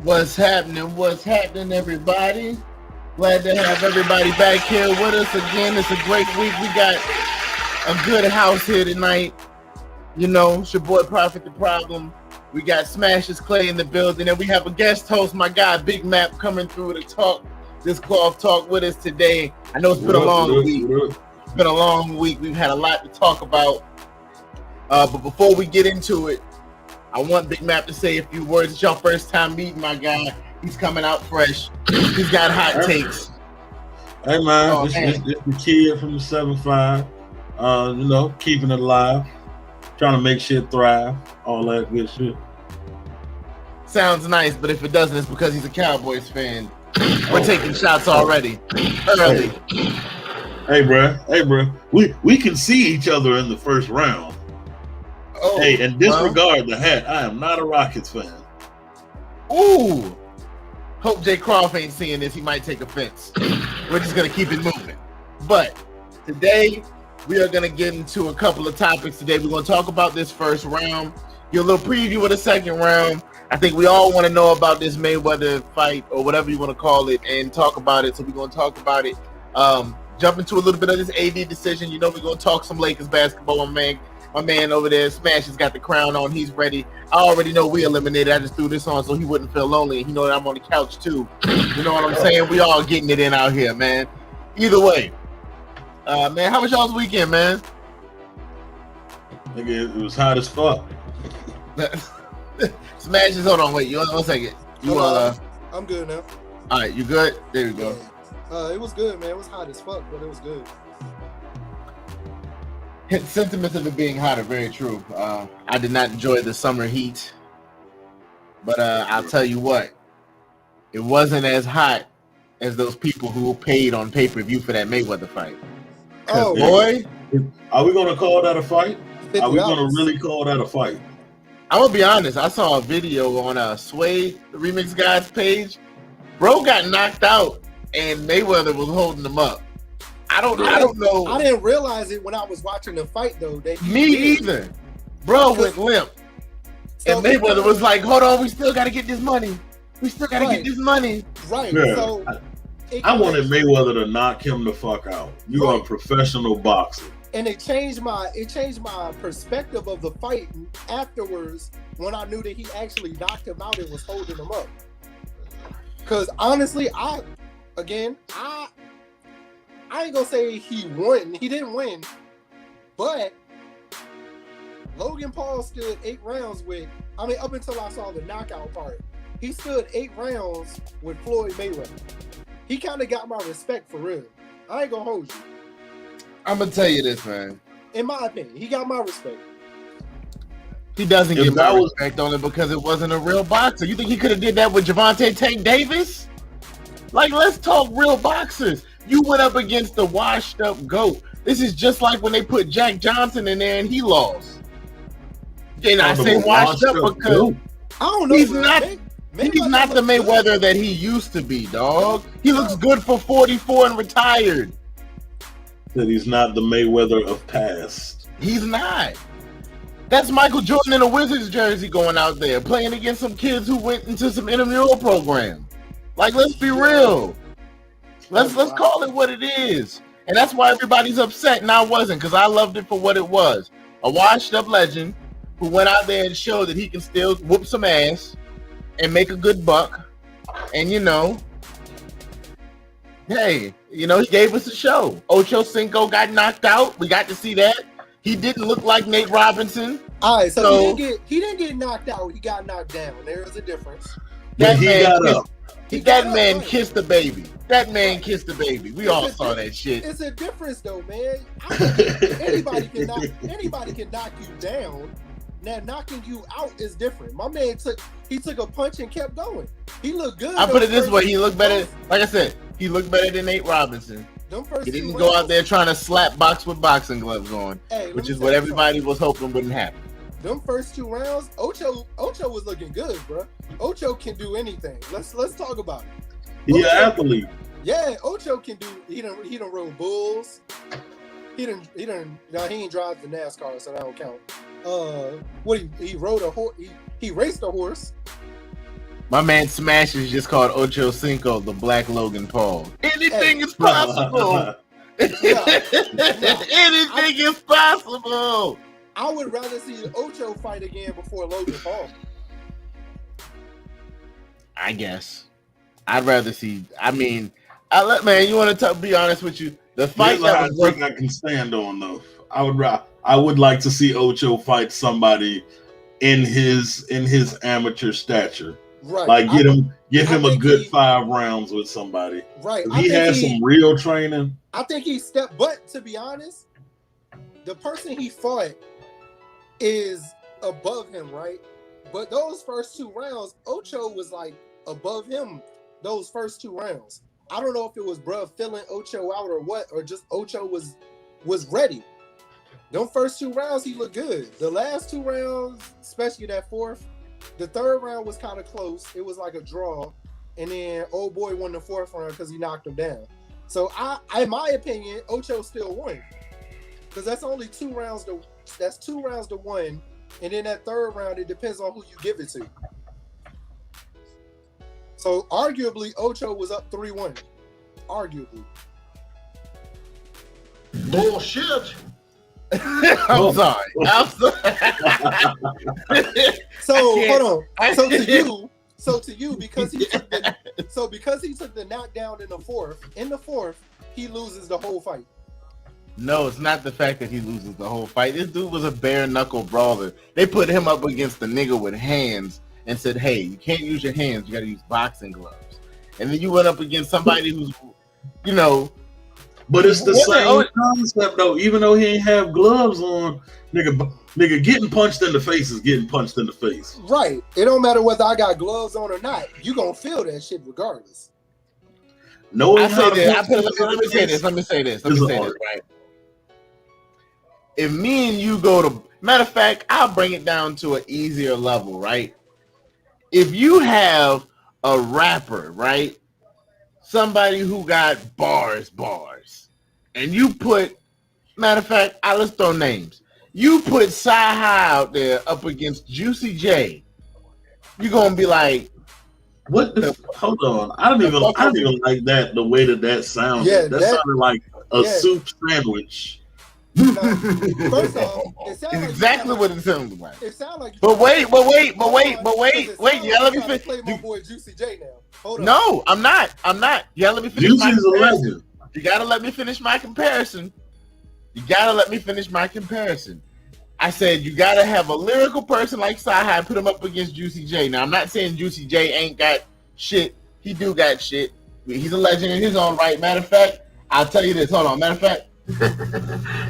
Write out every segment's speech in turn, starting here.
What's happening? What's happening, everybody? Glad to have everybody back here with us again. It's a great week. We got a good house here tonight. You know, it's your boy Prophet the Problem. We got Smashes Clay in the building, and we have a guest host, my guy Big Map, coming through to talk this cloth talk with us today. I know it's been a long week. It's been a long week. We've had a lot to talk about. But before we get into it, I want Big Map to say a few words. It's your first time meeting my guy. He's coming out fresh. He's got hot takes. Hey man, this the kid from the 7-5. You know, keeping it alive, trying to make shit thrive, all that good shit. Sounds nice, but if it doesn't, it's because he's a Cowboys fan. We're taking shots already, early. Hey, bro. We can see each other in the first round. Oh, hey, and disregard the hat. I am not a Rockets fan. Ooh. Hope Jay Croft ain't seeing this. He might take offense. We're just going to keep it moving. But today, we are going to get into a couple of topics today. We're going to talk about this first round, get a little preview of the second round. I think we all want to know about this Mayweather fight or whatever you want to call it and talk about it. So we're going to talk about it. Jump into a little bit of this AD decision. You know, we're going to talk some Lakers basketball. My man over there, Smash, has got the crown on. He's ready. I already know we eliminated. I just threw this on so he wouldn't feel lonely. He know that I'm on the couch too. You know what I'm saying? We all getting it in out here, man. Either way, man, how was y'all's weekend, man? Nigga, it was hot as fuck. Smash is, hold on, wait, you one second. I'm good now. All right, you good? There you go. It was good, man. It was hot as fuck, but it was good. Sentiments of it being hot are very true. I did not enjoy the summer heat, but I'll tell you what, it wasn't as hot as those people who paid on pay-per-view for that Mayweather fight. Oh boy, are we gonna call that a fight? $50. Are we gonna really call that a fight? I'm gonna be honest. I saw a video on Sway, the Remix Guys page. Bro got knocked out, and Mayweather was holding him up. I don't know. I didn't realize it when I was watching the fight, though. Me either. Bro went limp. And Mayweather was like, hold on, we still got to get this money. We still got to get this money. Right. Yeah. So I wanted Mayweather to knock him the fuck out. You are a professional boxer. And it changed my perspective of the fight afterwards when I knew that he actually knocked him out and was holding him up. Because honestly, I ain't gonna say he won. He didn't win, but Logan Paul stood 8 rounds up until I saw the knockout part, he stood 8 rounds with Floyd Mayweather. He kind of got my respect for real. I ain't gonna hold you. I'm gonna tell you this, man. In my opinion, he got my respect. He doesn't get my respect on it because it wasn't a real boxer. You think he could have did that with Gervonta Tank Davis? Like, let's talk real boxers. You went up against the washed up GOAT. This is just like when they put Jack Johnson in there and he lost. And I say washed up because I don't know. He's not the Mayweather that he used to be, dog. He looks good for 44 and retired. That he's not the Mayweather of past. He's not. That's Michael Jordan in a Wizards jersey going out there playing against some kids who went into some intramural program. Like, let's be real. Let's call it what it is. And that's why everybody's upset, and I wasn't, because I loved it for what it was. A washed-up legend who went out there and showed that he can still whoop some ass and make a good buck. And, you know, Hey, you know, he gave us a show. Ocho Cinco got knocked out. We got to see that. He didn't look like Nate Robinson. All right, so he didn't get knocked out. He got knocked down. There is a difference. But he got up. That man kissed the baby. That man kissed the baby. We all saw that shit. It's a difference, though, man. Anybody can knock you down. Now knocking you out is different. My man took a punch and kept going. He looked good. I put it this way: he looked better. Like I said, he looked better than Nate Robinson. He didn't go out there trying to slap box with boxing gloves on, which is what everybody was hoping wouldn't happen. Them first 2 rounds, Ocho was looking good, bro. Ocho can do anything. Let's talk about it. He's an athlete. Yeah, Ocho can do. He done rode bulls. He ain't drive the NASCAR, so that don't count. He rode a horse. He raced a horse. My man Smash is just called Ocho Cinco, the Black Logan Paul. Anything is possible. Anything is possible. I would rather see Ocho fight again before Logan Paul. I guess. I'd rather see. I mean, you want to be honest with you? The fight I can stand on though. I would like to see Ocho fight somebody in his amateur stature. Right. Like give him a good 5 rounds with somebody. Right. He has some real training. I think he stepped, but to be honest, the person he fought is above him, right? But those first 2 rounds, Ocho was like above him. Those first 2 rounds. I don't know if it was bruh filling Ocho out or what, or just Ocho was ready. Them first 2 rounds, he looked good. The last 2 rounds, especially that 4th, the 3rd round was kind of close. It was like a draw. And then old boy won the 4th round because he knocked him down. So in my opinion, Ocho still won. Because that's only 2 rounds that's 2 rounds to 1. And then that 3rd round, it depends on who you give it to. So arguably, Ocho was up 3-1. Arguably. Bullshit. I'm sorry. So hold on. So to you, because he took the knockdown in the 4th, he loses the whole fight. No, it's not the fact that he loses the whole fight. This dude was a bare knuckle brawler. They put him up against the nigga with hands and said, hey, you can't use your hands. You got to use boxing gloves. And then you went up against somebody who's, you know. But it's the same concept, though. Even though he ain't have gloves on, nigga getting punched in the face is getting punched in the face. Right. It don't matter whether I got gloves on or not. You going to feel that shit regardless. No, Let me say this, right? If me and you go to, matter of fact, I'll bring it down to an easier level, right? If you have a rapper, right? Somebody who got bars, and you put, matter of fact, let's throw names. You put Sci-Hi out there up against Juicy J, you're gonna be like, what the? Hold on, I don't even like that. The way that sounds, that sounded like a soup sandwich. Now, first off, it sounds like exactly what it sounds like. It sounds like. But wait. Yeah, let me finish. Play my boy Juicy J now. Hold on. No, I'm not. Yeah, let me finish. Juicy's a legend. You gotta let me finish my comparison. I said you gotta have a lyrical person like Sci-Hi, put him up against Juicy J. Now I'm not saying Juicy J ain't got shit. He do got shit. He's a legend in his own right. Matter of fact, I'll tell you this. Hold on. Matter of fact,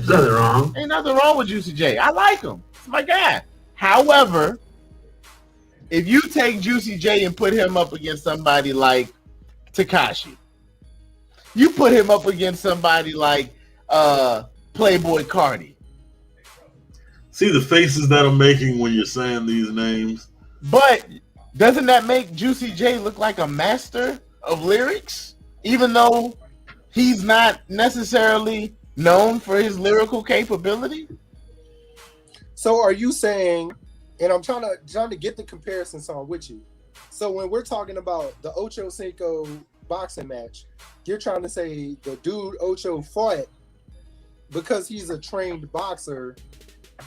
nothing wrong. Ain't nothing wrong with Juicy J. I like him. It's my guy. However, if you take Juicy J and put him up against somebody like Tekashi, you put him up against somebody like Playboy Cardi. See the faces that I'm making when you're saying these names. But doesn't that make Juicy J look like a master of lyrics? Even though he's not necessarily known for his lyrical capability? So are you saying, and I'm trying to get the comparison song with you. So when we're talking about the Ocho Cinco boxing match, you're trying to say the dude Ocho fought because he's a trained boxer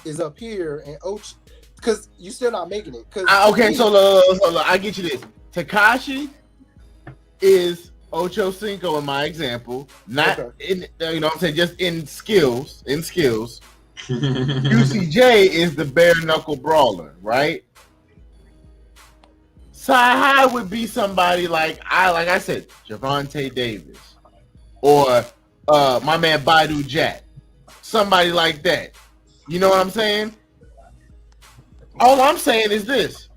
is up here, and Ocho, because you're still not making it. Okay, so look, I get you this. Tekashi is Ocho Cinco in my example, not in you know what I'm saying, just in skills. UCJ is the bare knuckle brawler, right? Sci-High would be somebody like I said, Javante Davis, or my man Baidu Jack, somebody like that. You know what I'm saying? All I'm saying is this: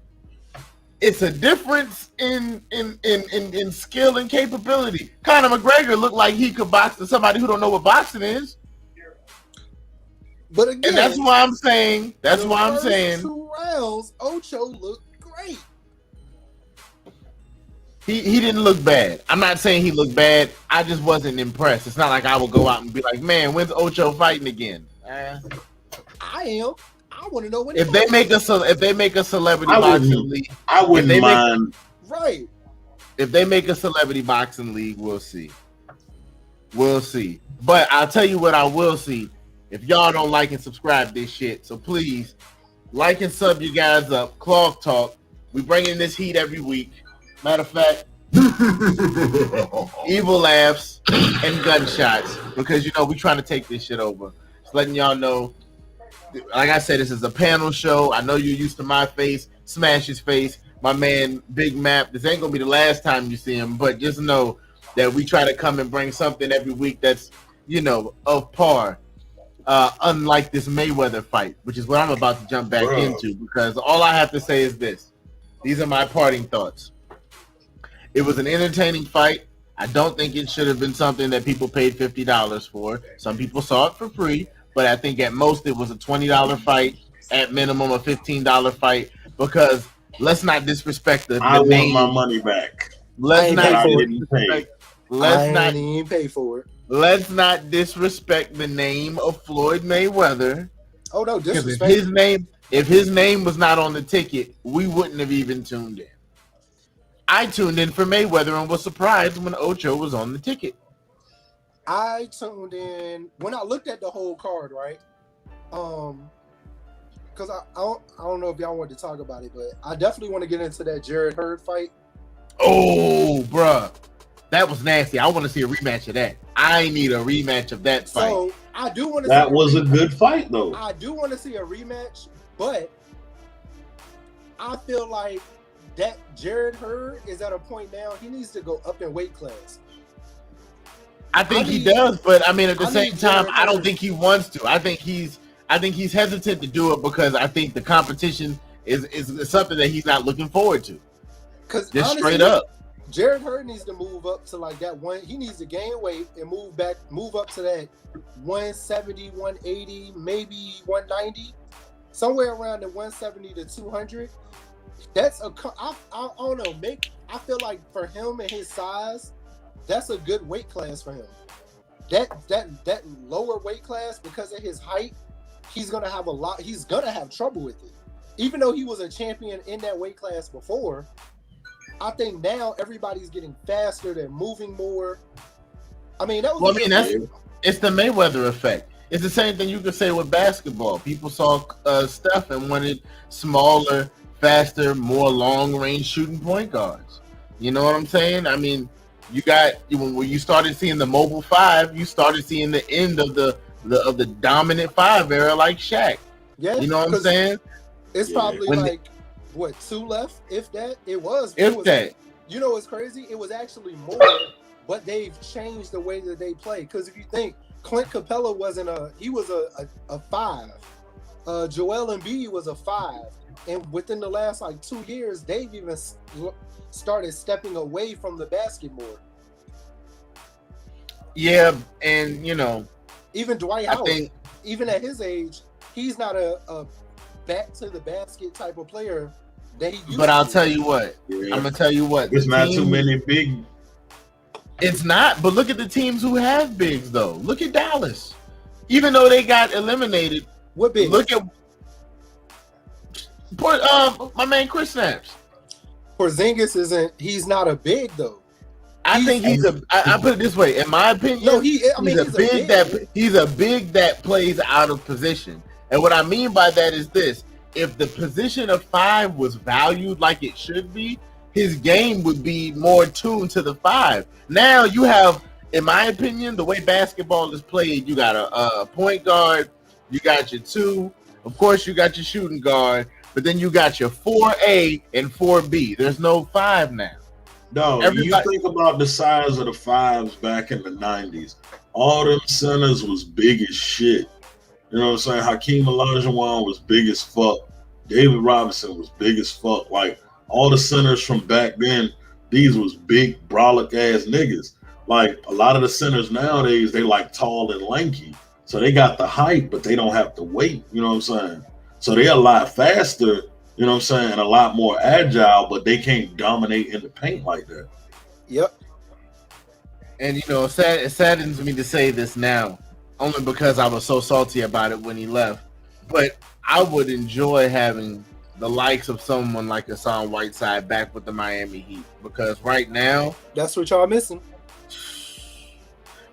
it's a difference in skill and capability. Conor McGregor looked like he could box to somebody who don't know what boxing is. But again, and that's why I'm saying. That's why I'm saying. 2 rounds, Ocho looked great. He didn't look bad. I'm not saying he looked bad. I just wasn't impressed. It's not like I would go out and be like, man, when's Ocho fighting again? I am. I want to know when. If they make a celebrity boxing league, I wouldn't mind. Right. If they make a celebrity boxing league, we'll see. We'll see. But I'll tell you what I will see. If y'all don't like and subscribe this shit, so please like and sub you guys up. Cloth Talk. We bring in this heat every week. Matter of fact, evil laughs and gunshots, because you know we trying to take this shit over. Just letting y'all know. Like I said, this is a panel show. I know you're used to my face, Smash's face, my man Big Map. This ain't gonna be the last time you see him, but just know that we try to come and bring something every week that's, you know, of par. Unlike this Mayweather fight, which is what I'm about to jump back into, because all I have to say is this. These are my parting thoughts. It was an entertaining fight. I don't think it should have been something that people paid $50 for. Some people saw it for free, but I think at most it was a $20 fight, at minimum a $15 fight, because let's not disrespect the name. Want my money back. Let's not even pay for it. Let's not disrespect the name of Floyd Mayweather. Oh no, disrespect. If his name was not on the ticket, we wouldn't have even tuned in. I tuned in for Mayweather and was surprised when Ocho was on the ticket. I tuned in when I looked at the whole card, right? Because I don't know if y'all want to talk about it, but I definitely want to get into that Jared Hurd fight. Oh, bruh. That was nasty. I want to see a rematch of that. I need a rematch of that fight. So I do want to. That was a good fight, though. I do want to see a rematch, but I feel like that Jared Hurd is at a point now he needs to go up in weight class. I think he does, but I mean at the same time, I don't think he wants to. I think he's hesitant to do it because I think the competition is something that he's not looking forward to. Because just honestly, straight up. Jared Hurd needs to move up to like that one. He needs to gain weight and move up to that 170, 180, maybe 190, somewhere around the 170 to 200. That's I don't know. I feel like for him and his size, that's a good weight class for him. That lower weight class, because of his height, he's gonna have trouble with it. Even though he was a champion in that weight class before, I think now everybody's getting faster. They're moving more. I mean, it's the Mayweather effect. It's the same thing you could say with basketball. People saw Steph and wanted smaller, faster, more long-range shooting point guards. You know what I'm saying? I mean, when you started seeing the mobile five, you started seeing the end of the dominant five era, like Shaq. Yeah, you know what I'm saying? It's probably like. What, 2 left? If that, it was. That. You know what's crazy? It was actually more, but they've changed the way that they play. Because if you think Clint Capella was a 5, Joel Embiid was a 5, and within the last like 2 years, they've even started stepping away from the basket more. Yeah, and you know, even Dwight Howard, even at his age, he's not a back to the basket type of player. But I'll tell you what. I'm gonna tell you what. There's not too many big. It's not. But look at the teams who have bigs, though. Look at Dallas. Even though they got eliminated. What big? Look at my man Chris Snaps. Porzingis isn't. He's not a big though. I think he's a. I put it this way. In my opinion, no, he's a big that plays out of position. And what I mean by that is this. If the position of 5 was valued like it should be, his game would be more tuned to the 5. Now you have, in my opinion, the way basketball is played, you got a point guard, you got your 2, of course you got your shooting guard, but then you got your 4A and 4B. There's no 5 now. No, you think about the size of the 5s back in the 90s. All them centers was big as shit. You know what I'm saying? Hakeem Olajuwon was big as fuck. David Robinson was big as fuck. Like, all the centers from back then, these was big, brolic ass niggas. Like, a lot of the centers nowadays, they like tall and lanky. So they got the height, but they don't have the weight. You know what I'm saying? So they're a lot faster, you know what I'm saying, and a lot more agile, but they can't dominate in the paint like that. Yep. And, it saddens me to say this now, only because I was so salty about it when he left. But I would enjoy having the likes of someone like Hassan Whiteside back with the Miami Heat, because right now that's what y'all missing.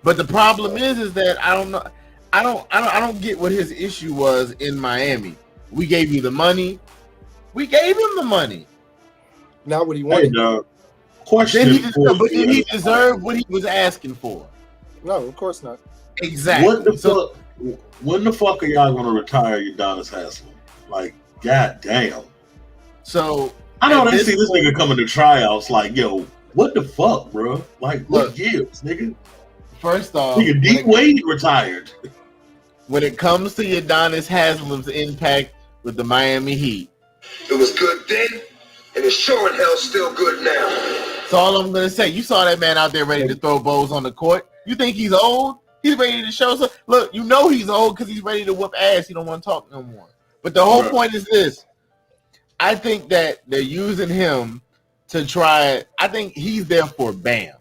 But the problem is that I don't know. I don't get what his issue was in Miami. We gave you the money. We gave him the money. Not what he wanted. Hey, question. But did he deserve what he was asking for? No, of course not. Exactly. When the fuck are y'all gonna retire Udonis Haslem? Like, goddamn. So I know they see this nigga coming to tryouts. Like, yo, what the fuck, bro? Like, what gives, nigga? First off, nigga, D Wade retired. When it comes to Udonis Haslem's impact with the Miami Heat, it was good then, and it's sure in hell still good now. That's all I'm gonna say. You saw that man out there ready to throw balls on the court. You think he's old? He's ready to show some. Look, you know he's old because he's ready to whoop ass. He don't want to talk no more. But the whole point is this. I think that they're using him to try. I think he's there for Bam.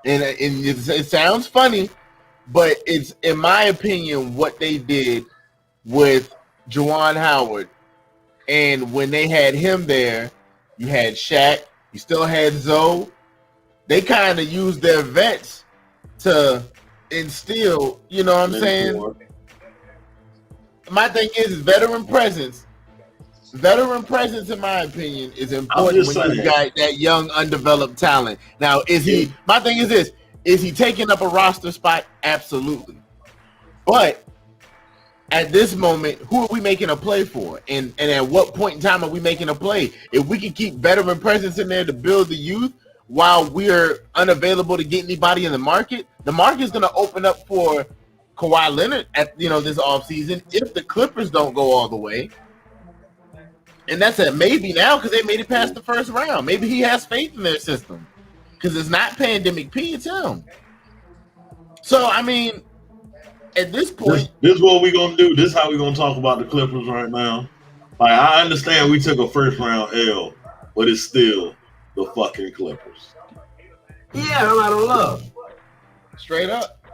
And it sounds funny, but it's, in my opinion, what they did with Juwan Howard. And when they had him there, you had Shaq, you still had Zoe. They kind of used their vets to instill, you know what I'm saying? My thing is veteran presence. Veteran presence, in my opinion, is important when you got that young, undeveloped talent. Now, my thing is this, is he taking up a roster spot? Absolutely. But at this moment, who are we making a play for? And at what point in time are we making a play? If we can keep veteran presence in there to build the youth while we're unavailable to get anybody in the market is going to open up for Kawhi Leonard at this offseason if the Clippers don't go all the way. And that's a maybe now because they made it past the first round. Maybe he has faith in their system because it's not Pandemic P, it's him. So, I mean, at this point, this is what we're gonna do. This is how we're gonna talk about the Clippers right now. Like, I understand we took a first round L, but it's still the fucking Clippers. Yeah, a lot of love. Straight up.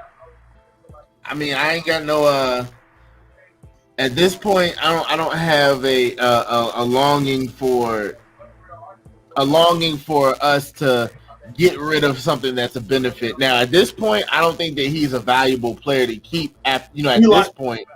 I mean, I ain't got no. At this point, I don't have a longing for us to get rid of something that's a benefit. Now, at this point, I don't think that he's a valuable player to keep. At this point,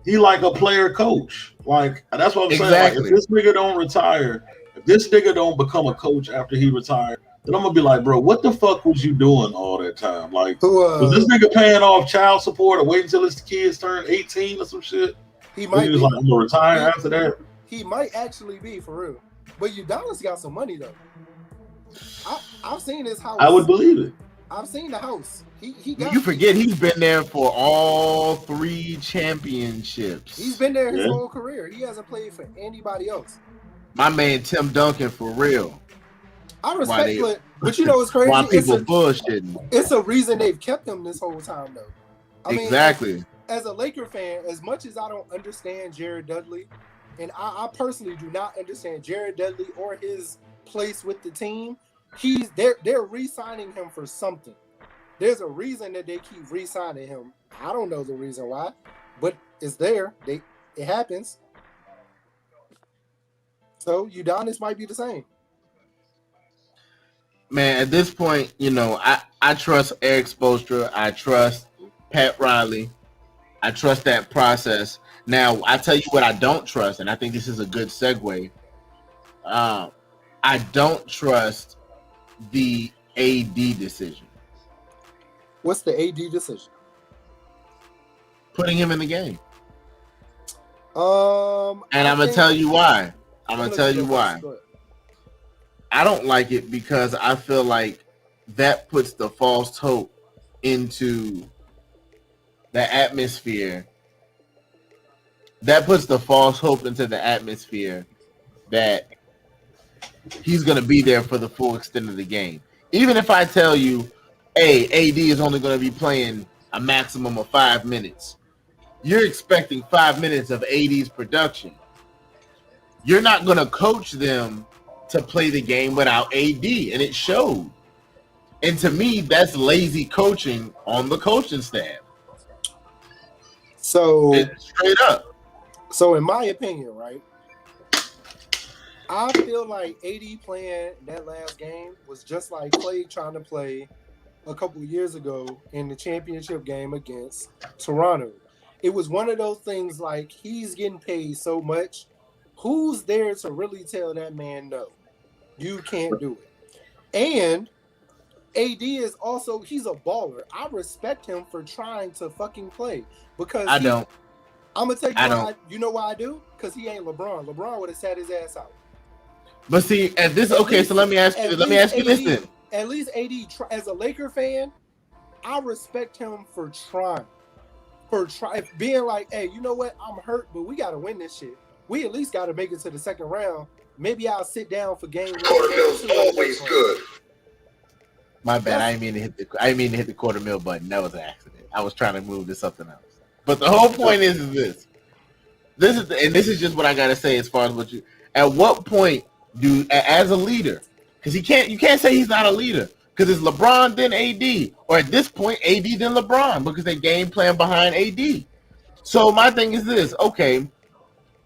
he like a player coach. Like, that's what I'm saying. Exactly. Like, if this nigga don't retire, if this nigga don't become a coach after he retired, then I'm gonna be like, bro, what the fuck was you doing all that time? Like, was this nigga paying off child support or waiting until his kids turn 18 or some shit? He might be like, I'm gonna retire after that. He might actually be, for real. But Udonis got some money though. I've seen his house. I would believe it. I've seen the house. He got. You forget he's been there for all 3 championships. He's been there his whole career. He hasn't played for anybody else. My man Tim Duncan, for real. I respect, but you know what's crazy? Why people bullshitting? It's a reason they've kept him this whole time though. I mean, exactly. As a Laker fan, as much as I don't understand Jared Dudley, and I personally do not understand Jared Dudley or his place with the team, they're re-signing him for something. There's a reason that they keep re-signing him. I don't know the reason why, but it's there. It happens. So Udonis might be the same. Man, at this point, I trust Eric Spoelstra. I trust Pat Riley. I trust that process. Now, I tell you what I don't trust, and I think this is a good segue. I don't trust the AD decision. What's the AD decision? Putting him in the game. And I'm gonna tell you why. I'm gonna tell you why. Go ahead. I don't like it because I feel like that puts the false hope into the atmosphere. That puts the false hope into the atmosphere that he's going to be there for the full extent of the game. Even if I tell you, hey, AD is only going to be playing a maximum of 5 minutes, you're expecting 5 minutes of AD's production. You're not going to coach them to play the game without AD, and it showed. And to me, that's lazy coaching on the coaching staff. So straight up. So in my opinion, right, I feel like AD playing that last game was just like Clay trying to play a couple of years ago in the championship game against Toronto. It was one of those things like he's getting paid so much. Who's there to really tell that man no? You can't do it. And AD is also, he's a baller. I respect him for trying to fucking play because I don't. I'm gonna tell you why. You know why I do? Because he ain't LeBron. LeBron would have sat his ass out. But see, at this, okay. So let me ask you. Let me ask you this then. At least AD, as a Laker fan, I respect him for trying, being like, hey, you know what? I'm hurt, but we gotta win this shit. We at least gotta make it to the second round. Maybe I'll sit down for game. Quarter mill's always good. My bad. I didn't mean to hit the quarter mil button. That was an accident. I was trying to move to something else. But the whole point is this. This is just what I gotta say as far as what you. At what point do, as a leader, because you can't say he's not a leader, because it's LeBron then AD, or at this point AD then LeBron, because they game plan behind AD. So my thing is this. Okay,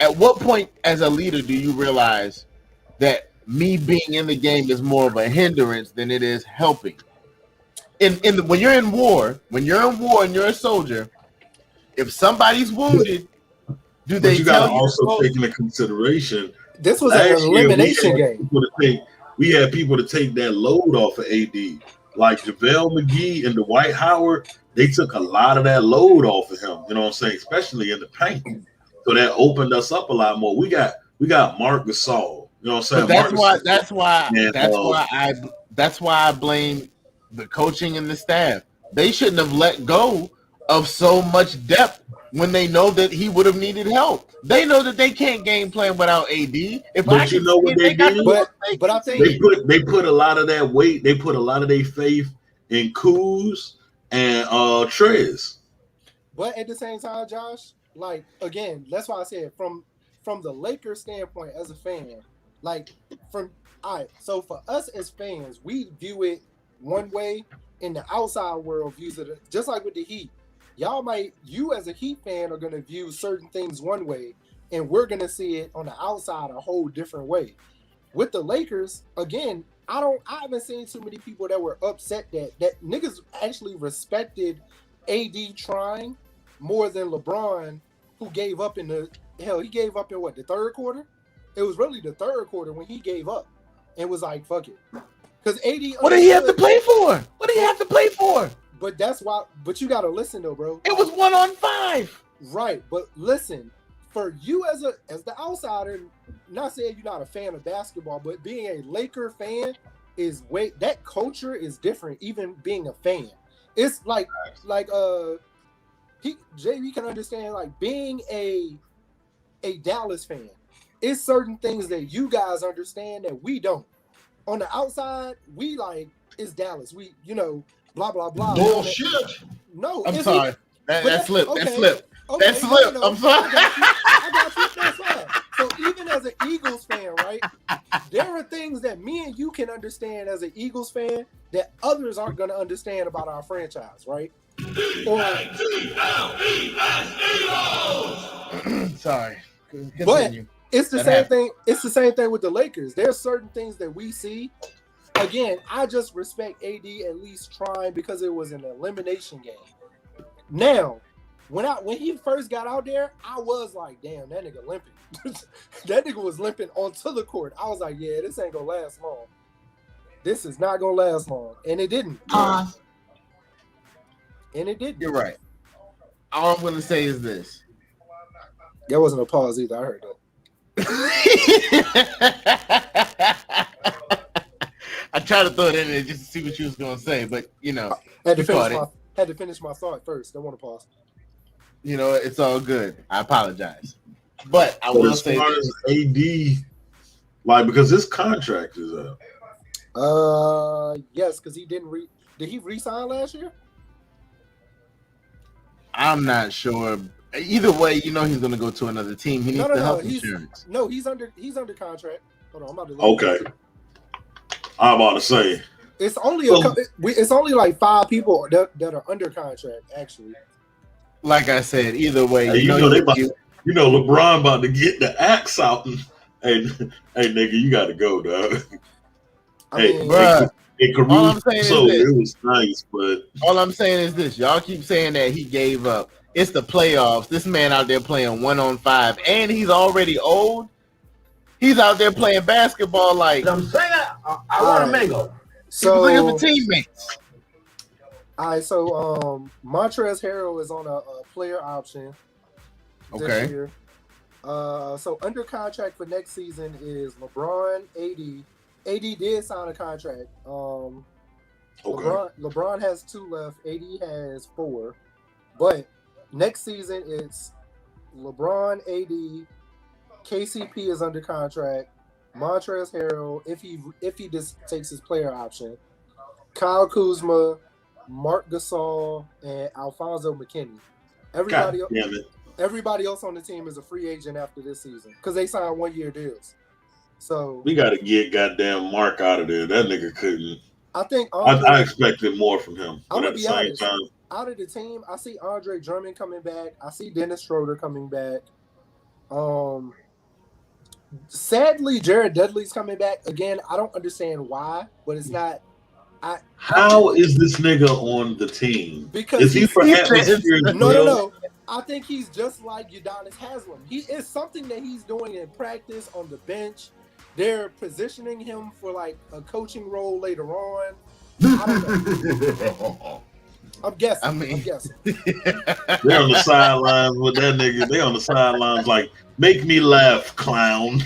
at what point as a leader do you realize that me being in the game is more of a hindrance than it is helping? When you're in war and you're a soldier. If somebody's wounded, do they? But you gotta also take into consideration. This was an elimination game. We had people to take that load off of AD, like JaVale McGee and Dwight Howard. They took a lot of that load off of him. You know what I'm saying? Especially in the paint. So that opened us up a lot more. We got Marc Gasol. You know what I'm saying? That's why I blame the coaching and the staff. They shouldn't have let go of so much depth when they know that he would have needed help. They know that they can't game plan without AD. But you know what they did? But I think they put a lot of that weight. They put a lot of their faith in Kuz and Trez. But at the same time, Josh, like again, that's why I said from the Lakers standpoint as a fan, so for us as fans, we view it one way, and the outside world views it just like with the Heat. You as a Heat fan are going to view certain things one way, and we're going to see it on the outside a whole different way. With the Lakers, again, I haven't seen too many people that were upset that niggas actually respected AD trying more than LeBron, who gave up he gave up in what, the third quarter? It was really the third quarter when he gave up and was like, fuck it. Because AD, what did he have to play for? But that's why. But you gotta listen though, bro. It was 1-on-5. Right, but listen, for you as the outsider, not saying you're not a fan of basketball, but being a Laker fan that culture is different. Even being a fan, it's like JB can understand, like being a Dallas fan. It's certain things that you guys understand that we don't. On the outside, we like it's Dallas. We blah blah blah. Bullshit. No, I'm sorry. That slip. Okay. That slip. Okay, that slip. I'm sorry. I got you. That's fine. So even as an Eagles fan, right, there are things that me and you can understand as an Eagles fan that others aren't going to understand about our franchise, right? Sorry. Continue. But it's the same thing. It's the same thing with the Lakers. There's certain things that we see. Again, I just respect AD at least trying because it was an elimination game. Now, when he first got out there, I was like, damn, that nigga limping. That nigga was limping onto the court. I was like, yeah, this ain't gonna last long. This is not gonna last long, and it didn't. And it didn't. You're right. All I'm gonna say is this. There wasn't a pause either. I heard that. I tried to throw it in there just to see what you was gonna say, but you know, had to finish my thought first. Don't want to pause. You know, it's all good. I apologize, but I will say as AD, like because his contract is up. Yes, because he didn't did he re-sign last year? I'm not sure. Either way, you know he's gonna go to another team. He needs the health insurance. No, he's under contract. Hold on, I'm about to okay. I'm about to say it's only it's only like 5 people that are under contract actually. Like I said, either way, hey, you know LeBron about to get the axe out and hey nigga, you gotta go, dog. Bruh, all I'm saying is this. It was nice, but all I'm saying is this: y'all keep saying that he gave up. It's the playoffs. This man out there playing 1-on-5, and he's already old. He's out there playing basketball like I'm saying. I want a mango. So looking for teammates. All right, so Montrezl Harrell is on a player option this year. So under contract for next season is LeBron, AD. AD did sign a contract. LeBron has 2 left. AD has 4. But next season it's LeBron, AD, KCP is under contract. Montrezl Harrell, if he just takes his player option, Kyle Kuzma, Mark Gasol, and Alfonso McKinney. Everybody else on the team is a free agent after this season because they signed 1-year deals. So we got to get goddamn Mark out of there. That nigga couldn't. I think I expected more from him. I'm but gonna at the be same honest. time, Out of the team, I see Andre Drummond coming back. I see Dennis Schroeder coming back. Sadly, Jared Dudley's coming back again. I don't understand why, but it's not. How is this nigga on the team? Because is he for atmosphere? No. I think he's just like Udonis Haslem. He is something that he's doing in practice on the bench. They're positioning him for like a coaching role later on. I don't know. I'm guessing. They're on the sidelines with that nigga. They on the sidelines like, make me laugh, clown.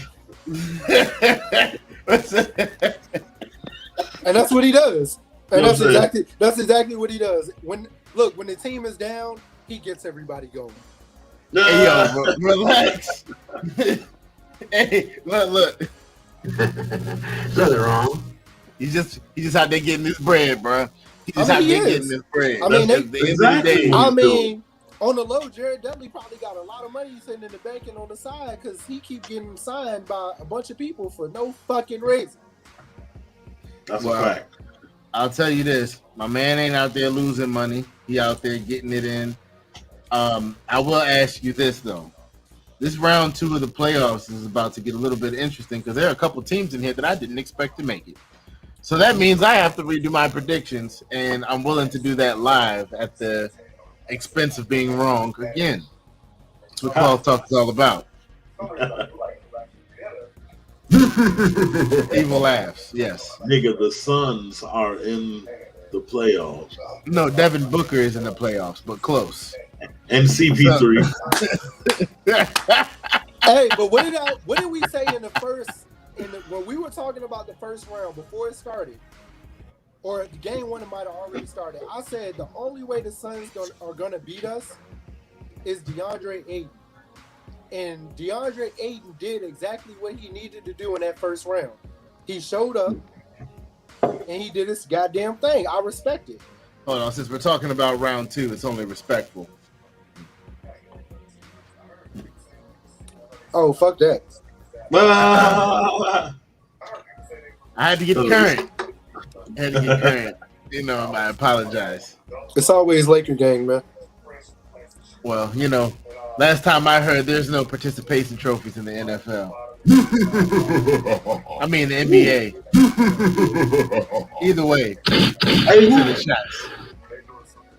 And that's what he does. And that's exactly what he does. When the team is down, he gets everybody going. Hey, yo, relax. Hey, look. Nothing wrong. He's just out there getting his bread, bro. He's out there getting his bread. On the low, Jared Dudley probably got a lot of money sitting in the bank and on the side because he keep getting signed by a bunch of people for no fucking reason. That's a fact. I'll tell you this: my man ain't out there losing money. He out there getting it in. I will ask you this though: this round 2 of the playoffs is about to get a little bit interesting because there are a couple teams in here that I didn't expect to make it. So that means I have to redo my predictions, and I'm willing to do that live at the expense of being wrong again. That's what Paul Talk is all about. Evil laughs, yes. Nigga, the Suns are in the playoffs. No, Devin Booker is in the playoffs, but close. And CP3. Hey, but what did we say in the first? When we were talking about the first round before it started, or the game 1 might have already started, I said the only way the Suns are going to beat us is DeAndre Ayton. And DeAndre Ayton did exactly what he needed to do in that first round. He showed up, and he did his goddamn thing. I respect it. Hold on, since we're talking about round 2, it's only respectful. Oh, fuck that. I had to get current. You know, I apologize. It's always Laker gang, man. Well, you know, last time I heard there's no participation trophies in the NFL. I mean the NBA. Either way.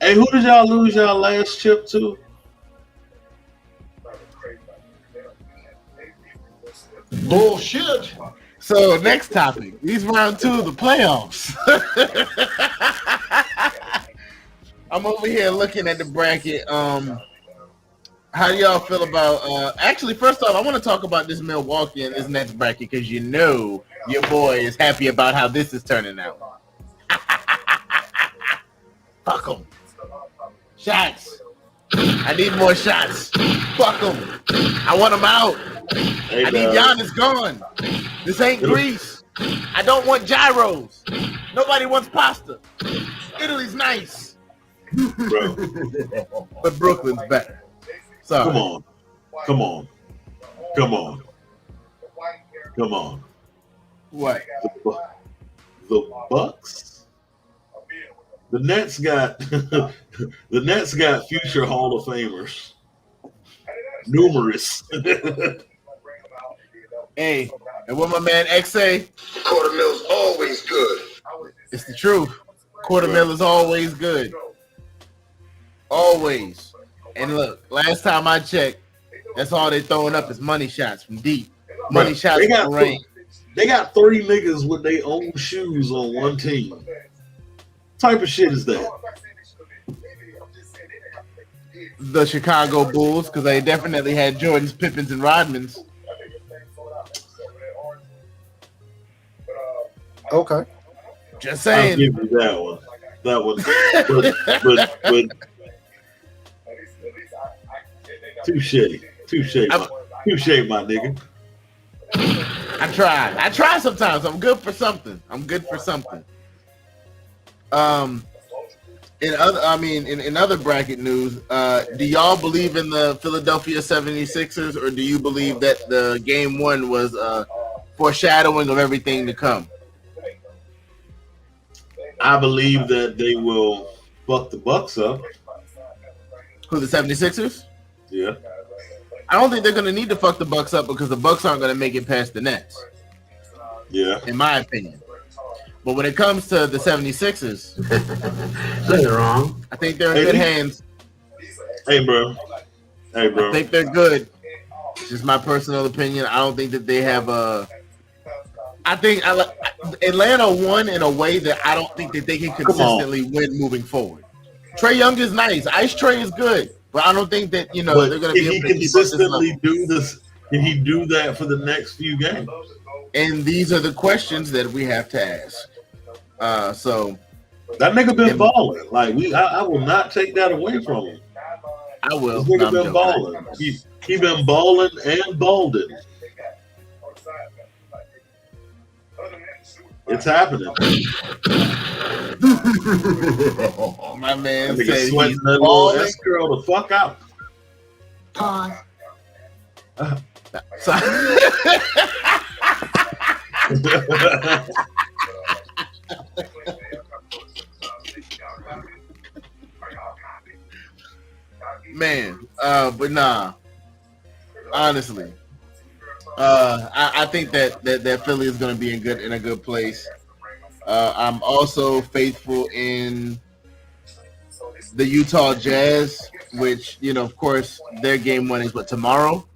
Hey, who did y'all lose y'all last chip to? Bullshit. So next topic. These round 2 of the playoffs. I'm over here looking at the bracket. How do y'all feel about? Actually, first off, I want to talk about this Milwaukee and this Nets bracket because you know your boy is happy about how this is turning out. Fuck them. Shots. I need more shots. Fuck them. I want them out. Hey, I need Giannis gone. This ain't Greece. I don't want gyros. Nobody wants pasta. Italy's nice. bro. But Brooklyn's better. Sorry. Come on. Come on. Come on. Come on. What? The Bucks? The Nets got the Nets got future Hall of Famers. Numerous. Hey, and what my man X say? Quarter mill's always good. It's the truth. Quarter mil is always good. Always. And look, last time I checked, that's all they throwing up is money shots from deep. Money shots from range. They got 30 niggas with their own shoes on one team. What type of shit is that? The Chicago Bulls, because they definitely had Jordans, Pippins, and Rodmans. Okay. Just I'll saying. give you that one. That one. But touche, my nigga. I try sometimes. I'm good for something. In other bracket news, do y'all believe in the Philadelphia 76ers, or do you believe that the game 1 was foreshadowing of everything to come? I believe that they will fuck the Bucks up. Who, the 76ers? Yeah. I don't think they're going to need to fuck the Bucks up because the Bucks aren't going to make it past the Nets. Yeah. In my opinion. But when it comes to the 76ers, Nothing wrong. I think they're in good hands. Hey, bro. I think they're good. It's just my personal opinion. I don't think that they have a. I think Atlanta won in a way that I don't think that they can consistently win moving forward. Trae Young is nice. Ice Trae is good, but I don't think that they're going to be able to consistently do this. Can he do that for the next few games? And these are the questions that we have to ask. So that nigga been balling. Like I will not take that away from him. I will. This nigga been balling. He been balling and balding. It's happening. My man That nigga said sweating he's that little S girl the fuck out. Pause. Man, but nah. Honestly, I think that Philly is going to be in a good place. I'm also faithful in the Utah Jazz, which of course, their game 1 is tomorrow.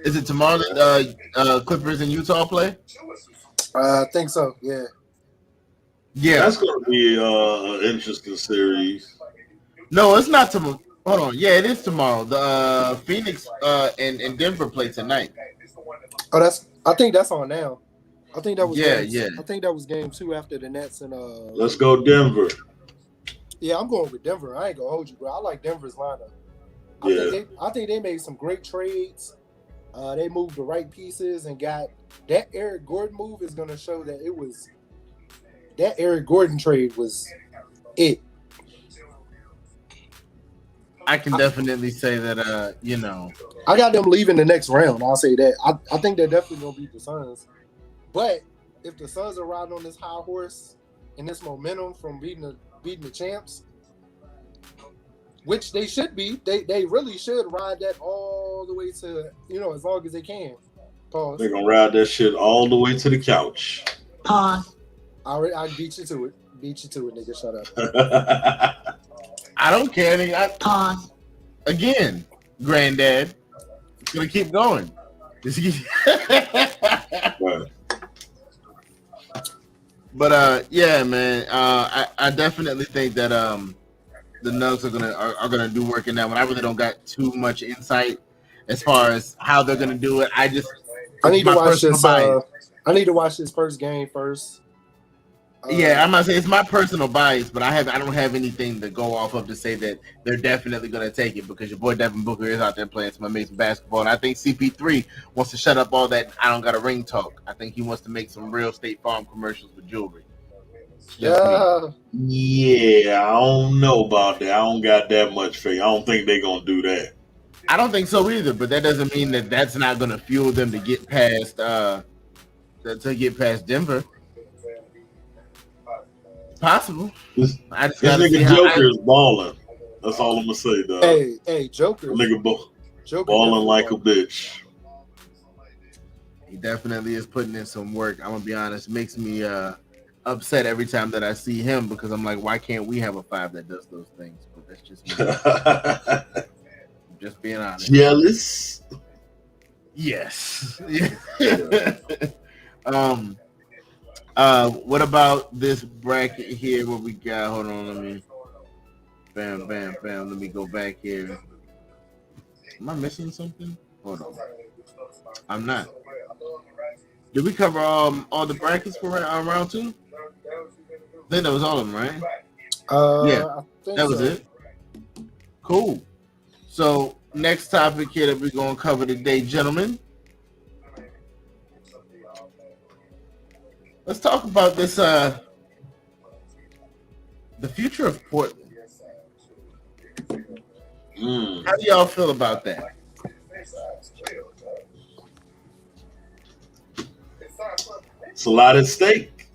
Is it tomorrow that Clippers and Utah play? I think so. Yeah. Yeah, that's going to be an interesting series. No, it's not tomorrow. Hold on. Yeah, it is tomorrow. The Phoenix and Denver play tonight. Oh, I think that's on now. I think that was yeah. I think that was game 2 after the Nets and Let's go Denver. Yeah, I'm going with Denver. I ain't gonna hold you, bro. I like Denver's lineup. I think they made some great trades. They moved the right pieces and got that Eric Gordon move is gonna show that that Eric Gordon trade was it. I can definitely say that I got them leaving the next round. I'll say that. I think they're definitely gonna beat the Suns. But if the Suns are riding on this high horse and this momentum from beating the champs, which they should be, they really should ride that all the way to as long as they can. Pause. They're gonna ride that shit all the way to the couch. Pause. I beat you to it. Nigga. Shut up. I don't care. Pause. Again, granddad, it's gonna keep going. Right. But yeah, man. I definitely think that the Nuggets are gonna do work in that one. I really don't got too much insight as far as how they're gonna do it. I need to my watch personal this. bias. I need to watch this first game first. Yeah, I'm not saying it's my personal bias, but I don't have anything to go off of to say that they're definitely going to take it because your boy Devin Booker is out there playing some amazing basketball, and I think CP3 wants to shut up all that I don't got a ring talk. I think he wants to make some real State Farm commercials with jewelry. Yeah. Yeah, I don't know about that. I don't got that much faith. I don't think they're gonna do that. I don't think so either, but that doesn't mean that that's not going to fuel them to get past Denver. Possible. This I just gotta see nigga how Joker is balling. That's all I'm gonna say, dog. Hey, Joker. Nigga Joker balling like a bitch. He definitely is putting in some work. I'm gonna be honest. It makes me upset every time that I see him because I'm like, why can't we have a 5 that does those things? But that's just me. Just being honest. Jealous? Yes. What about this bracket here? What we got? Hold on, let me. Bam. Let me go back here. Am I missing something? Hold on. I'm not. Did we cover all the brackets for round 2? I think that was all of them, right? Yeah, that was it. Cool. So next topic here that we're gonna cover today, gentlemen. Let's talk about this. The future of Portland. How do y'all feel about that? It's a lot at stake.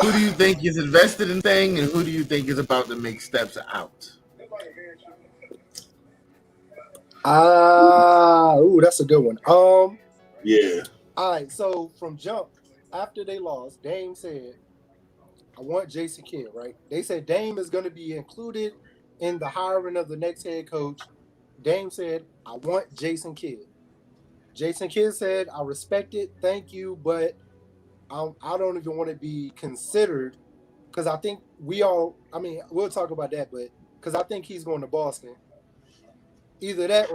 Who do you think is invested in thing, and who do you think is about to make steps out? That's a good one. Yeah. All right, so from jump, after they lost, Dame said, I want Jason Kidd, right? They said Dame is going to be included in the hiring of the next head coach. Dame said, I want Jason Kidd. Jason Kidd said, I respect it, thank you, but I don't even want to be considered because I think we'll talk about that, but because I think he's going to Boston. Either that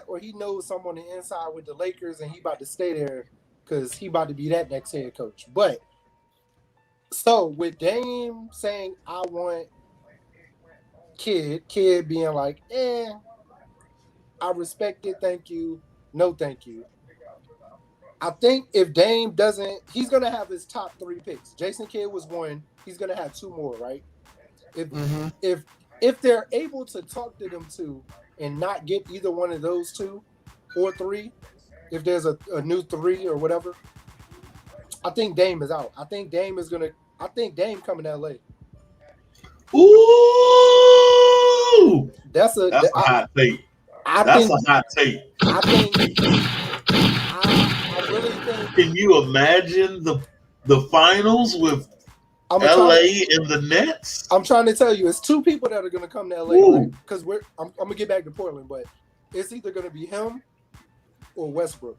or he knows someone on the inside with the Lakers and he about to stay there because he about to be that next head coach. But so with Dame saying I want Kidd being like, I respect it, thank you, no thank you. I think if Dame doesn't, he's gonna have his top 3 picks. Jason Kidd was 1, he's gonna have 2 more, right? If they're able to talk to them 2 and not get either one of those 2 or 3, if there's a new 3 or whatever, I think Dame is out. I think Dame coming to LA. Ooh, that's a hot take. That's a hot take. I really think. Can you imagine the finals with LA and the Nets? I'm trying to tell you, it's 2 people that are going to come to LA, right? Because I'm going to get back to Portland, but it's either going to be him or Westbrook.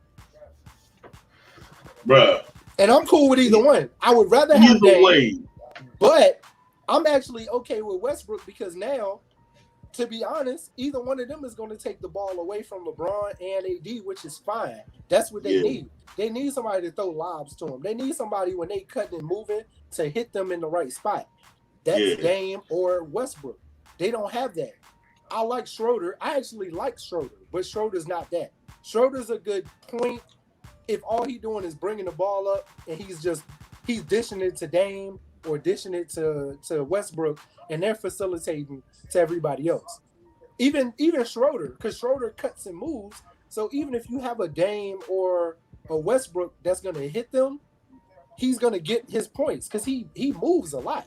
Bruh. And I'm cool with either one. I would rather have Dame, way. But I'm actually okay with Westbrook because now, to be honest, either one of them is going to take the ball away from LeBron and AD, which is fine. That's what they need. They need somebody to throw lobs to them. They need somebody when they cutting and moving to hit them in the right spot. That's Dame or Westbrook. They don't have that. I like Schroeder. I actually like Schroeder, but Schroeder's not that. Schroeder's a good point if all he's doing is bringing the ball up and he's dishing it to Dame or dishing it to Westbrook and they're facilitating to everybody else. Even Schroeder, because Schroeder cuts and moves. So even if you have a Dame or a Westbrook that's going to hit them, he's going to get his points because he moves a lot.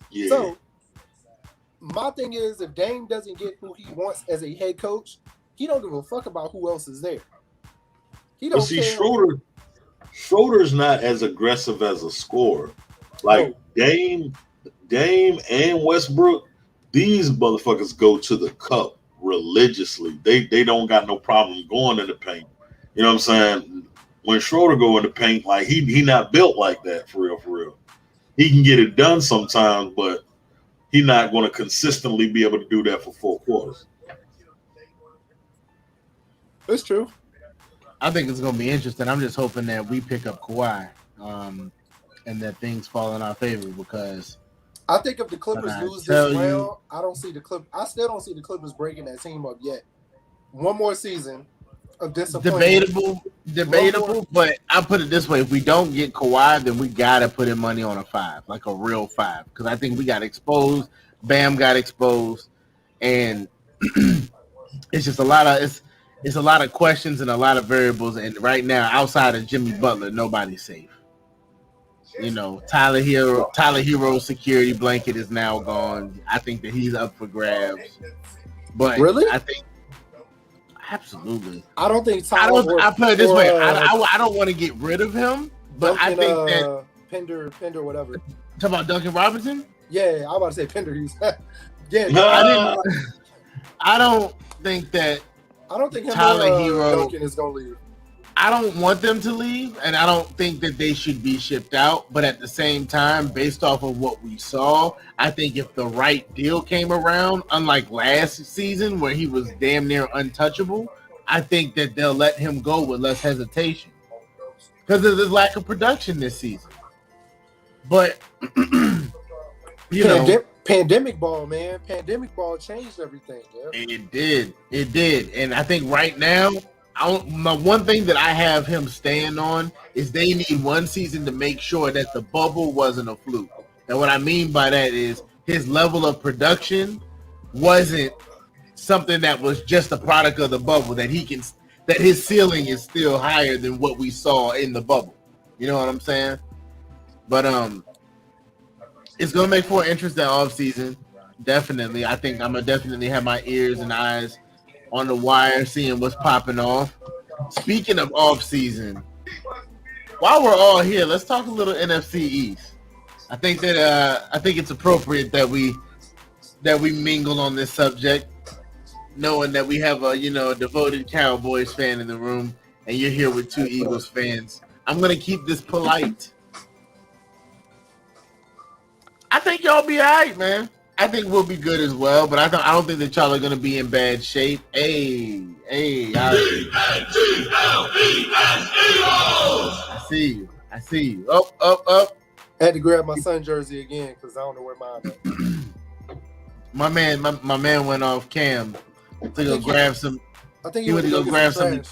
Yeah. So my thing is, if Dame doesn't get who he wants as a head coach, he don't give a fuck about who else is there. He don't care. Schroeder's not as aggressive as a scorer. Like Dame and Westbrook, these motherfuckers go to the cup religiously. They don't got no problem going in the paint. You know what I'm saying? When Schroeder go in the paint, like he not built like that for real, for real. He can get it done sometimes, but he's not going to consistently be able to do that for 4 quarters. It's true. I think it's going to be interesting. I'm just hoping that we pick up Kawhi, and that things fall in our favor, because I think if the Clippers lose this round, I still don't see the Clippers breaking that team up yet. One more season of disappointment. Debatable, but I put it this way: if we don't get Kawhi, then we gotta put in money on a 5, like a real 5, because I think we got exposed. Bam got exposed, and it's just a lot of questions and a lot of variables. And right now, outside of Jimmy Butler, nobody's safe. You know, Tyler Hero's security blanket is now gone. I think that he's up for grabs. But really, I think absolutely. I don't think I put it this way. I don't want to get rid of him, but Duncan, I think that Pender, whatever. Talk about Duncan Robinson. Yeah, I was about to say Pender. Yeah, I don't think Tyler Hero Duncan is gonna leave. I don't want them to leave, and I don't think that they should be shipped out. But at the same time, based off of what we saw, I think if the right deal came around, unlike last season where he was damn near untouchable, I think that they'll let him go with less hesitation because of the lack of production this season. But pandemic ball, man. Pandemic ball changed everything. Yeah. It did. And I think right now, my one thing that I have him stand on is they need one season to make sure that the bubble wasn't a fluke. And what I mean by that is his level of production wasn't something that was just a product of the bubble, that his ceiling is still higher than what we saw in the bubble. You know what I'm saying? But it's gonna make for an interesting offseason. Definitely. I think I'm gonna definitely have my ears and eyes on the wire, seeing what's popping off. Speaking of off season, while we're all here, let's talk a little NFC East. I think it's appropriate that we mingle on this subject, knowing that we have a devoted Cowboys fan in the room, and you're here with 2 Eagles fans. I'm gonna keep this polite. I think y'all be all right, man. I think we'll be good as well, but I don't think that y'all are going to be in bad shape. I see you. Up. I had to grab my son jersey again because I don't know where mine is. my man went off cam to go grab some. I think he went to go grab some.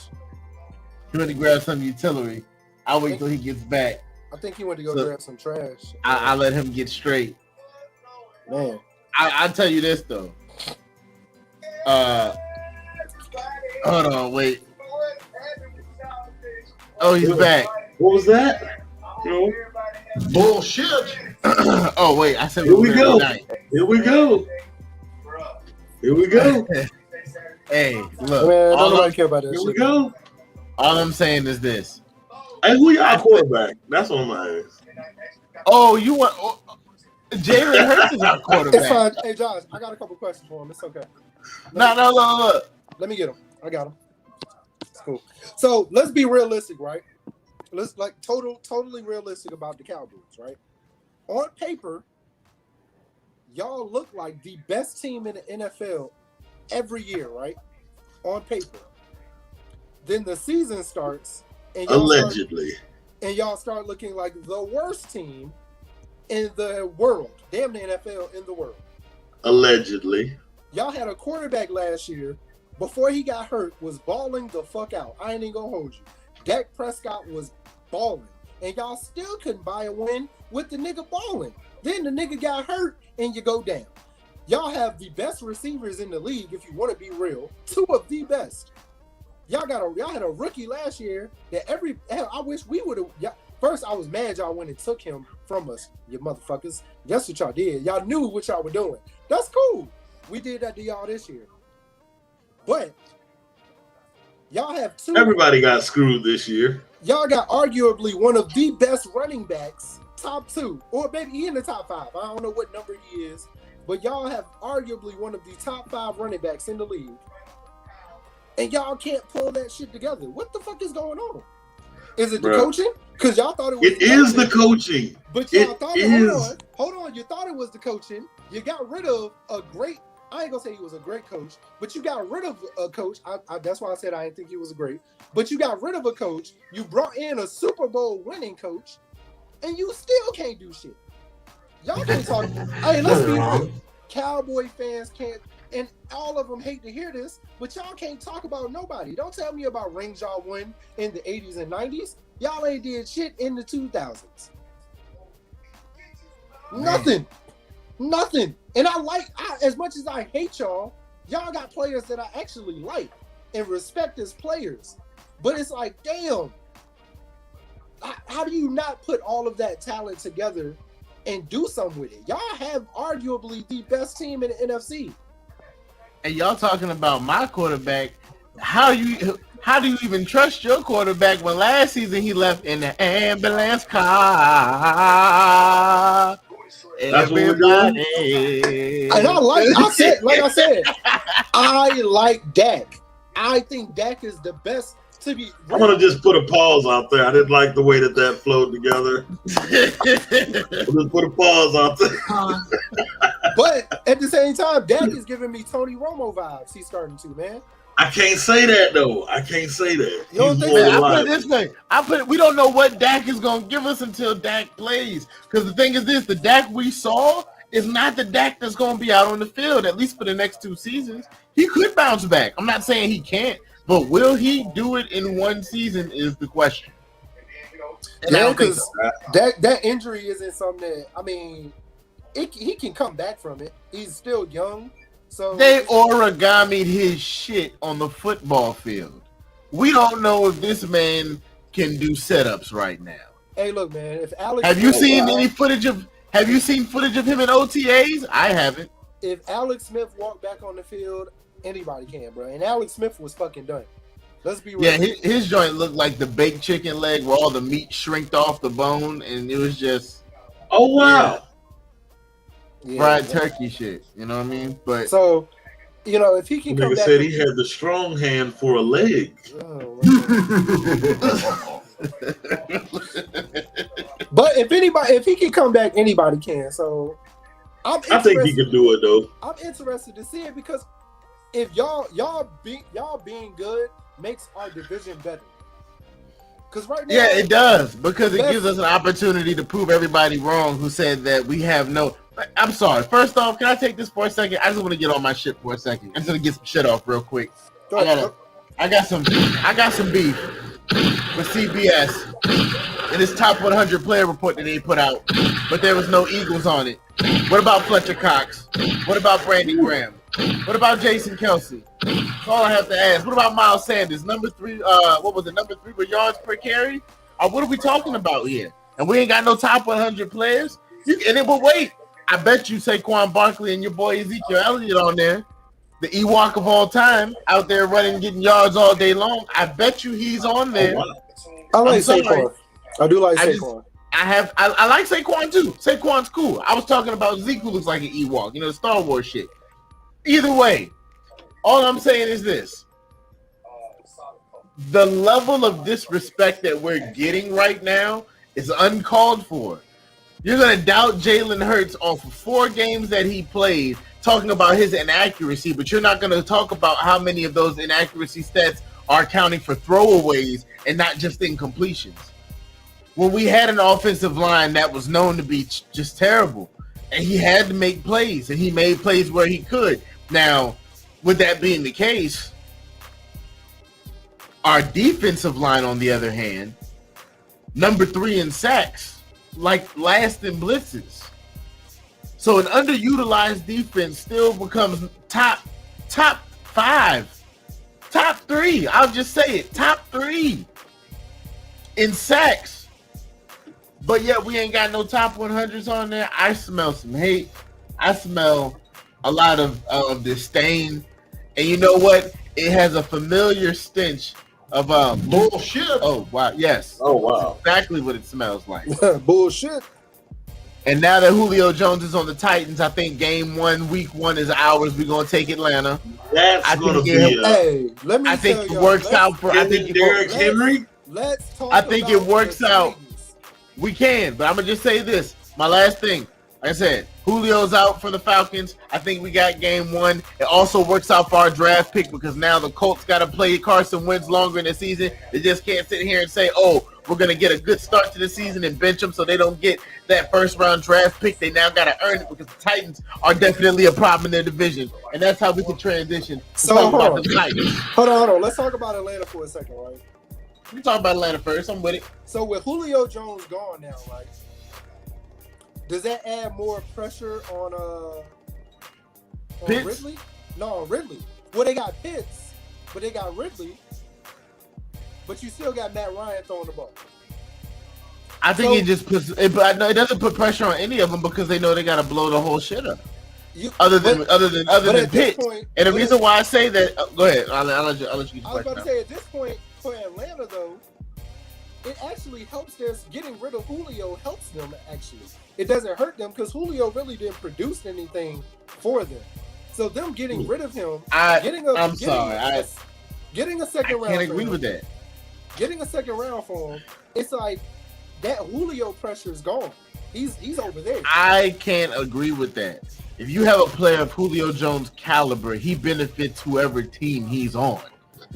He went to grab some utility. I'll wait till he gets back. I think he went to go grab some trash. I'll let him get straight. Man. I'll tell you this though. Hold on, wait. Oh, he's back. What was that? Bullshit. Oh wait, I said Here we go. Here we go. Hey, look. Man, nobody care about that. Here we go. All I'm saying is this. Hey, who y'all quarterback? That's what I'm gonna ask. Oh, you want? Jalen Hurts is our quarterback. It's fine. Hey, Josh, I got a couple questions for him. It's okay. No. Let me get him. I got him. It's cool. So let's be realistic, right? Let's totally realistic about the Cowboys, right? On paper, y'all look like the best team in the NFL every year, right? On paper. Then the season starts, and y'all start looking like the worst team in the world. Damn the NFL in the world. Allegedly. Y'all had a quarterback last year, before he got hurt, was balling the fuck out. I ain't even gonna hold you. Dak Prescott was balling. And y'all still couldn't buy a win with the nigga balling. Then the nigga got hurt and you go down. Y'all have the best receivers in the league, if you want to be real. 2 of the best. Y'all had a rookie last year that I wish we would have. First, I was mad y'all went and took him from us, you motherfuckers. That's what y'all did. Y'all knew what y'all were doing. That's cool. We did that to y'all this year. But y'all have 2. Everybody got screwed this year. Y'all got arguably one of the best running backs, top 2, or maybe he in the top 5. I don't know what number he is. but y'all have arguably one of the top 5 running backs in the league. And y'all can't pull that shit together. What the fuck is going on? Is it the coaching? Because y'all thought it was the coaching. But y'all thought it, hold on. You thought it was the coaching. You got rid of a great, I ain't gonna say he was a great coach, but you got rid of a coach. That's why I said I didn't think he was great. But you got rid of a coach. You brought in a Super Bowl winning coach, and you still can't do shit. Y'all can't talk. Hey, let's be real. Cowboy fans can't, and all of them hate to hear this, but y'all can't talk about nobody. Don't tell me about rings y'all won in the 80s and 90s. Y'all ain't did shit in the 2000s. Nothing. And as much as I hate y'all got players that I actually like and respect as players. But it's like, damn, how do you not put all of that talent together and do something with it? Y'all have arguably the best team in the NFC. And y'all talking about my quarterback. How do you even trust your quarterback when last season he left in the ambulance car? That's what we're doing. And I said, I like Dak. I think Dak is the best to be. I'm gonna just put a pause out there. I didn't like the way that flowed together. Just put a pause out there. But at the same time, Dak is giving me Tony Romo vibes. He's starting to, man. I can't say that though. I can't say that. You don't think I put it this way. We don't know what Dak is gonna give us until Dak plays. Because the thing is this: the Dak we saw is not the Dak that's gonna be out on the field, at least for the next 2 seasons. He could bounce back. I'm not saying he can't, but will he do it in 1 season is the question. Yeah, because that injury isn't something that, I mean, he can come back from it. He's still young. So they origamied his shit on the football field. We don't know if this man can do setups right now. Hey, look, man. If Alex, have you seen footage of him in OTAs? I haven't. If Alex Smith walked back on the field, anybody can, bro. And Alex Smith was fucking done. Let's be real. Yeah, his joint looked like the baked chicken leg where all the meat shrinked off the bone, and it was just. Oh wow. Yeah, fried turkey shit, you know what I mean? But so, if he can come back, said he had the strong hand for a leg. Oh, but if he can come back, anybody can. So, I think he can do it though. I'm interested to see it because if y'all being good makes our division better. Because right now, yeah, it does because it gives us an opportunity to prove everybody wrong who said that we have no. I'm sorry. First off, can I take this for a second? I just want to get on my shit for a second. I'm just gonna get some shit off real quick. I got some beef with CBS in his top 100 player report that they put out, but there was no Eagles on it. What about Fletcher Cox? What about Brandon Graham? What about Jason Kelsey? That's all I have to ask. What about Miles Sanders? Number 3, what was it? Number 3 with yards per carry? What are we talking about here? And we ain't got no top 100 players. But wait, I bet you Saquon Barkley and your boy Ezekiel Elliott on there, the Ewok of all time, out there running, getting yards all day long. I bet you he's on there. Oh, wow. I like Saquon. I do like Saquon. I like Saquon too. Saquon's cool. I was talking about Zeke, who looks like an Ewok, Star Wars shit. Either way, all I'm saying is this. The level of disrespect that we're getting right now is uncalled for. You're going to doubt Jalen Hurts off of 4 games that he played, talking about his inaccuracy, but you're not going to talk about how many of those inaccuracy stats are accounting for throwaways and not just incompletions. When we had an offensive line that was known to be just terrible, and he had to make plays, and he made plays where he could. Now, with that being the case, our defensive line, on the other hand, number 3 in sacks, like last in blitzes. So an underutilized defense still becomes top 5, top 3. I'll just say it, top 3 in sacks. But yet we ain't got no top 100s on there. I smell some hate. I smell a lot of disdain. And you know what? It has a familiar stench of bullshit. Oh wow, yes. Oh wow. Exactly what it smells like. Bullshit. And now that Julio Jones is on the Titans, I think game 1, week 1 is ours. We're gonna take Atlanta. That's gonna be. Hey, let me. I think tell it y'all, works out for. I think Derrick Henry. Let's talk. I think it about works the out. Titans. We can, but I'm gonna just say this. My last thing. Like I said, Julio's out for the Falcons. I think we got game 1. It also works out for our draft pick because now the Colts got to play Carson Wentz longer in the season. They just can't sit here and say, "Oh, we're gonna get a good start to the season and bench them," so they don't get that first round draft pick. They now got to earn it because the Titans are definitely a problem in their division, and that's how we can transition. So Talk hold about on. the Titans. Hold on. Let's talk about Atlanta for a second, right? We talk about Atlanta first. I'm with it. So with Julio Jones gone now, right? Does that add more pressure on Pitts? Ridley? No, on Ridley. Well, they got Pitts, but they got Ridley. But you still got Matt Ryan throwing the ball. I think it just puts it, but it doesn't put pressure on any of them because they know they got to blow the whole shit up. Other than Pitts. And the reason why I say that, go ahead. I'll let you. I was about to say at this point for Atlanta though, it actually helps getting rid of Julio helps them actually. It doesn't hurt them because Julio really didn't produce anything for them. So them getting rid of him, getting a second round. I can't agree with that. Getting a second round for him, it's like that Julio pressure is gone. He's over there. I can't agree with that. If you have a player of Julio Jones' caliber, he benefits whoever team he's on.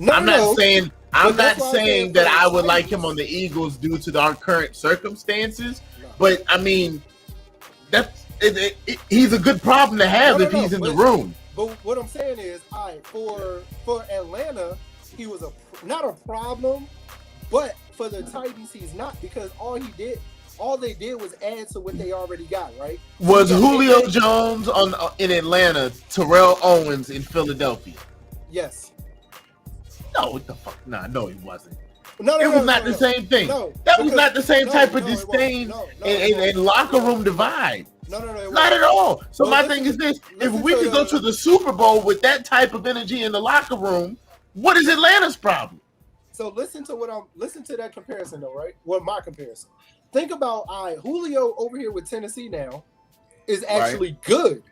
I'm not saying that I would like him on the Eagles due to our current circumstances, but I mean, he's a good problem to have if he's in the room. But what I'm saying is, for Atlanta, he was not a problem, but for the Titans, he's not because all they did was add to what they already got, right? Was Julio Jones in Atlanta, Terrell Owens in Philadelphia? Yes. No, what the fuck? Nah, no, he wasn't. No, it was not the same thing. That was not the same type of disdain and locker room divide. No, not at all. So my thing is this: if we could go to the Super Bowl with that type of energy in the locker room, what is Atlanta's problem? So listen to that comparison though, right? Well, my comparison. Think about Julio over here with Tennessee now is actually good.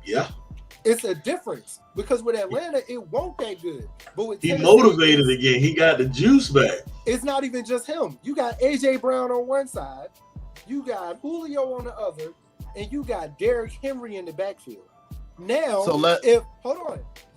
Yeah. It's a difference because with Atlanta, it won't that good. But with Tennessee, motivated again. He got the juice back. It's not even just him. You got AJ Brown on one side, you got Julio on the other, and you got Derrick Henry in the backfield. Now,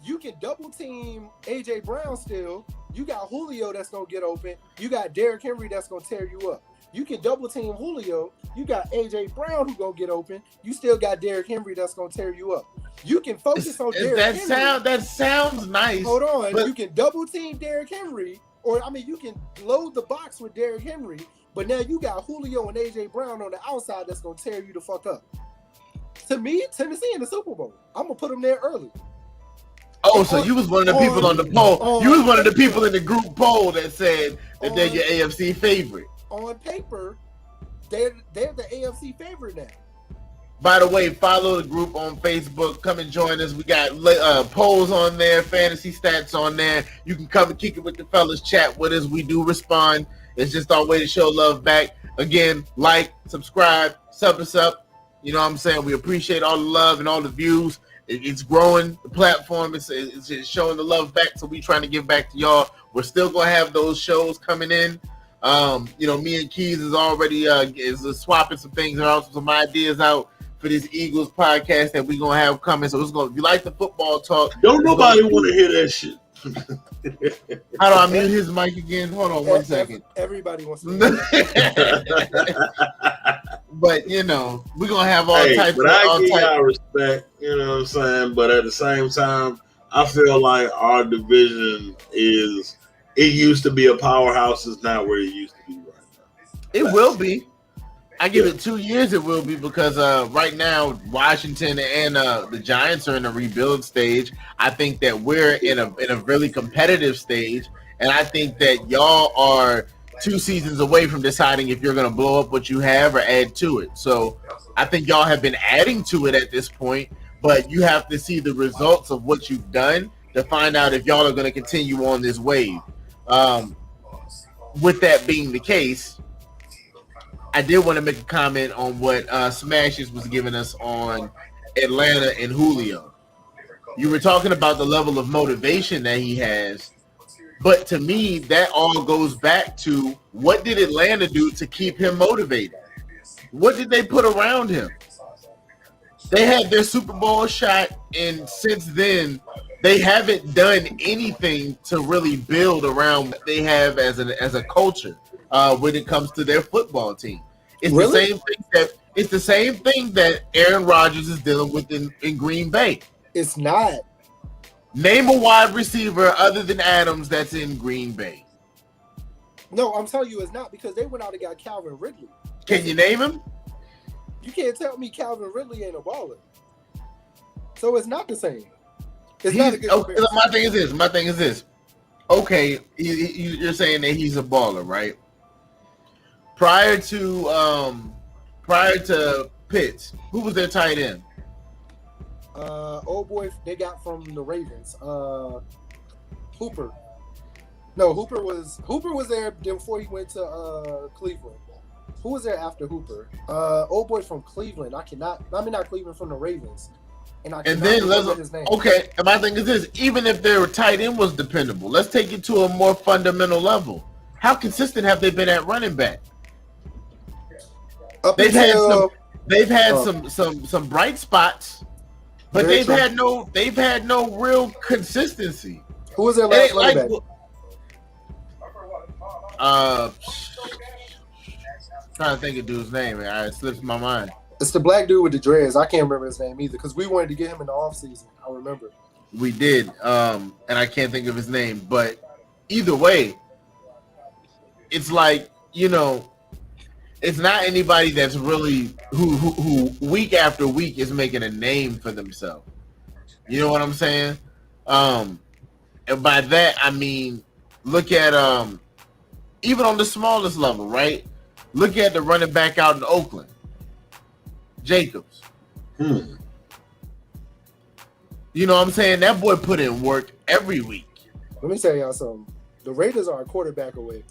you can double team AJ Brown still. You got Julio that's gonna get open. You got Derrick Henry that's gonna tear you up. You can double team Julio. You got AJ Brown who gonna get open. You still got Derrick Henry that's gonna tear you up. You can focus on Derrick Henry. That sounds nice. Hold on. You can double team Derrick Henry, you can load the box with Derrick Henry, but now you got Julio and AJ Brown on the outside that's gonna tear you the fuck up. To me, Tennessee in the Super Bowl. I'm gonna put them there early. Oh, so you was one of the people on the poll. You was one of the people in the group poll that said that they're your AFC favorite. On paper, they're the AFC favorite now. By the way, follow the group on Facebook. Come and join us. We got polls on there, fantasy stats on there. You can come and kick it with the fellas, chat with us. We do respond. It's just our way to show love back. Again, like, subscribe, sub us up. You know what I'm saying? We appreciate all the love and all the views. It's growing. The platform is showing the love back, so we trying to give back to y'all. We're still going to have those shows coming in. Me and Keys is already swapping some things out, some ideas out for this Eagles podcast that we're gonna have coming. So if you like the football talk, don't nobody want to hear that shit. How do I mute his mic again? Hold on 1 second. Everybody wants to hear that. But we're gonna have all types. But I give y'all respect, you know what I'm saying. But at the same time, I feel like our division is. It used to be a powerhouse. It's not where it used to be right now. It will be. I give it 2 years. It will be because right now Washington and the Giants are in a rebuild stage. I think that we're in a really competitive stage, and I think that y'all are 2 seasons away from deciding if you're going to blow up what you have or add to it. So I think y'all have been adding to it at this point, but you have to see the results of what you've done to find out if y'all are going to continue on this wave. With that being the case, I did want to make a comment on what Smashes was giving us on Atlanta and Julio. You were talking about the level of motivation that he has, but to me, that all goes back to what did Atlanta do to keep him motivated? What did they put around him? They had their Super Bowl shot, and since then, they haven't done anything to really build around what they have as a culture when it comes to their football team. It's Really? the same thing that Aaron Rodgers is dealing with in Green Bay. It's not. Name a wide receiver other than Adams that's in Green Bay. No, I'm telling you, it's not because they went out and got Calvin Ridley. Can you name him? You can't tell me Calvin Ridley ain't a baller. So it's not the same. It's not a good comparison. My thing is this. Okay, you're saying that he's a baller, right? Prior to Pitts, who was their tight end? Old boy they got from the Ravens. Hooper. No, Hooper was there before he went to Cleveland. Who was there after Hooper? Old boy from Cleveland. Not Cleveland, from the Ravens. And then his name. Okay, and my thing is this: even if their tight end was dependable, let's take it to a more fundamental level. How consistent have they been at running back? They've had some bright spots, but they've had no real consistency. Who was their last running back? Trying to think of dude's name, man. It slips my mind. It's the black dude with the dreads. I can't remember his name either because we wanted to get him in the offseason. I remember. We did, and I can't think of his name. But either way, it's like, it's not anybody that's really who week after week is making a name for themselves. You know what I'm saying? And by that I mean, look at even on the smallest level, right? Look at the running back out in Oakland, Jacobs. You know what I'm saying? That boy put in work every week. Let me tell y'all something. The Raiders are a quarterback away.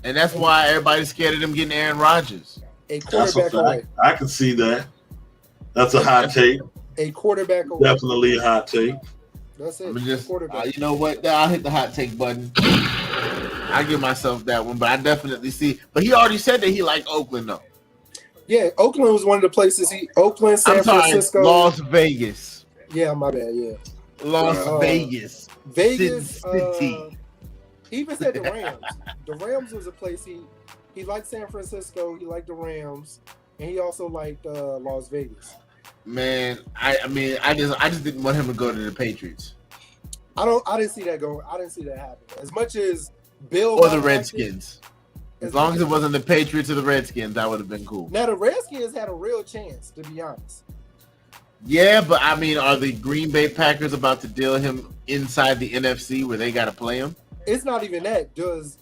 And that's why everybody's scared of them getting Aaron Rodgers. A quarterback away. I can see that. That's a hot take. A quarterback away. Definitely a hot take. That's it. You know what? I'll hit the hot take button. I give myself that one, but I definitely see. But he already said that he liked Oakland, though. Yeah, Oakland was one of the places Oakland, San Francisco, Las Vegas. Yeah, my bad. Yeah, Las Vegas. Vegas. City. He even said the Rams. The Rams was a place he liked. San Francisco. He liked the Rams, and he also liked Las Vegas. Man, I just didn't want him to go to the Patriots. I didn't see that going. I didn't see that happen. As much as Bill or the Redskins. As long as it wasn't the Patriots or the Redskins, that would have been cool. Now the Redskins had a real chance, to be honest. Yeah, but I mean, are the Green Bay Packers about to deal him inside the NFC where they got to play him? It's not even that. Does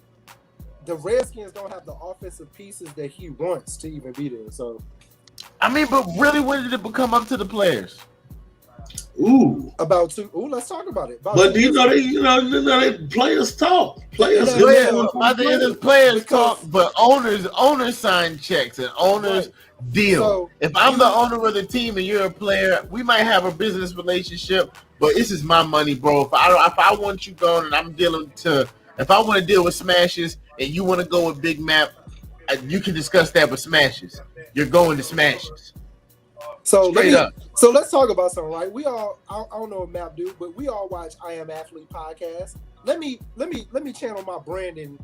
the Redskins don't have the offensive pieces that he wants to even be there? So, I mean, but really, when did it become up to the players? Let's talk about it. But they players talk. Players talk, but owners sign checks and owners deal. So, if I'm the owner of the team and you're a player, we might have a business relationship, but this is my money, bro. If I want you going and if I want to deal with Smashes and you want to go with Big Map, you can discuss that with Smashes. You're going to Smashes. So let's talk about something, right? We all, I don't know what Map do, but we all watch I Am Athlete podcast. Let me channel my Brandon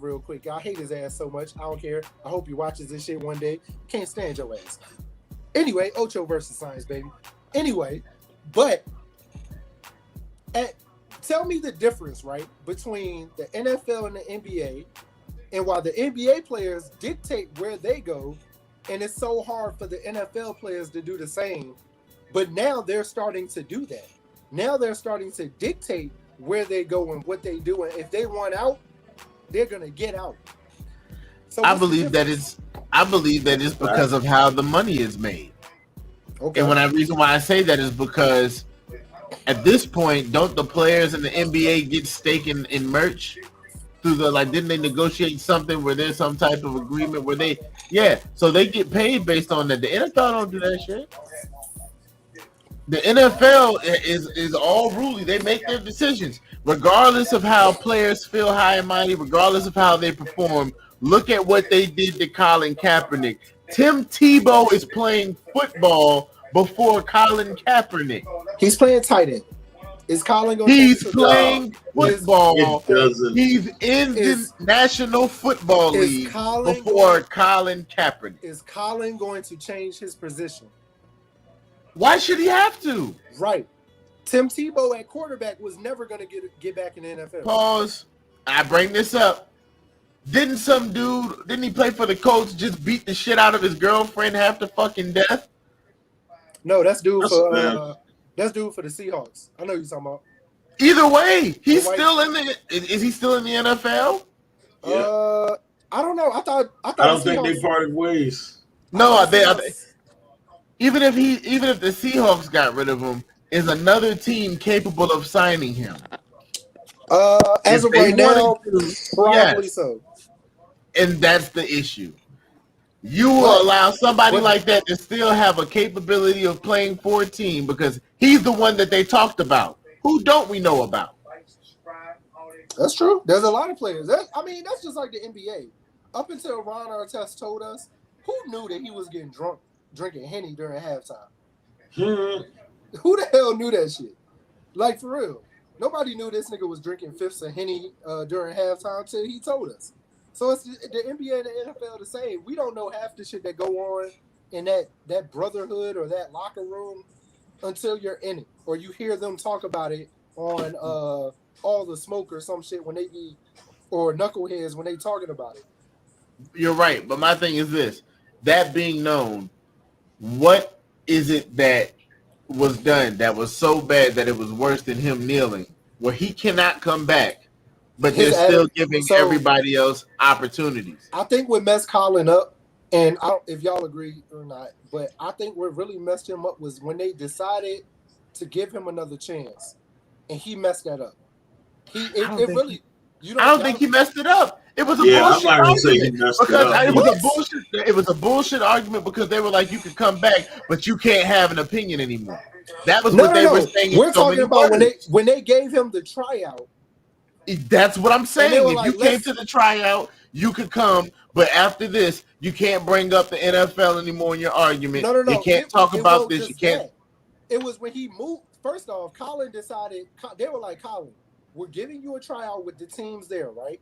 real quick. I hate his ass so much. I don't care. I hope he watches this shit one day. Can't stand your ass. Anyway, Ocho versus Science, baby. Anyway, but tell me the difference, right, between the NFL and the NBA, and why the NBA players dictate where they go. And it's so hard for the NFL players to do the same. But now they're starting to do that. Now they're starting to dictate where they go and what they do. And if they want out, they're going to get out. So I believe that it's because of how the money is made. Okay. And the reason why I say that is because at this point, don't the players in the NBA get stake in merch? through the didn't they negotiate something where there's some type of agreement where they so they get paid based on that. The NFL don't do that shit. The NFL is all ruly. They make their decisions regardless of how players feel high and mighty, regardless of how they perform. Look at what they did to Colin Kaepernick. Tim Tebow is playing football before Colin Kaepernick. He's playing tight end. Is Colin going? He's playing football. He's in the National Football League before Colin Kaepernick. Is Colin going to change his position? Why should he have to? Right. Tim Tebow at quarterback was never going to get back in the NFL. Pause. I bring this up. Didn't he play for the Colts, just beat the shit out of his girlfriend half to fucking death? No, that's dude for the Seahawks. I know you're talking about. Either way, he's still in the. Is he still in the NFL? Yeah. I don't know. I I don't think they parted ways. No, even if the Seahawks got rid of him, is another team capable of signing him? As of right now, probably so. And that's the issue. You will allow somebody like that to still have a capability of playing for a team because he's the one that they talked about. Who don't we know about? That's true. There's a lot of players. That's just like the NBA. Up until Ron Artest told us, who knew that he was getting drunk, drinking Henny during halftime? Who the hell knew that shit? Like, for real. Nobody knew this nigga was drinking fifths of Henny during halftime until he told us. So it's the NBA and the NFL the same. We don't know half the shit that go on in that brotherhood or that locker room until you're in it or you hear them talk about it on All the Smoke or some shit when they be or Knuckleheads when they talking about it. You're right, but my thing is this: that being known, what is it that was done that was so bad that it was worse than him kneeling, where he cannot come back? But they're still giving everybody else opportunities. I think what messed Colin up, and I don't, if y'all agree or not, but I think what really messed him up was when they decided to give him another chance, and he messed that up. I don't think he messed it up. It was a bullshit argument it was a bullshit argument because they were like, you could come back, but you can't have an opinion anymore. That was what they were saying. We're talking about when they gave him the tryout. That's what I'm saying. If you came to the tryout, you could come, but after this, you can't bring up the NFL anymore in your argument. No. You can't talk about this. You can't. It was when he moved. First off, Colin decided. They were like, Colin, we're giving you a tryout with the teams there, right?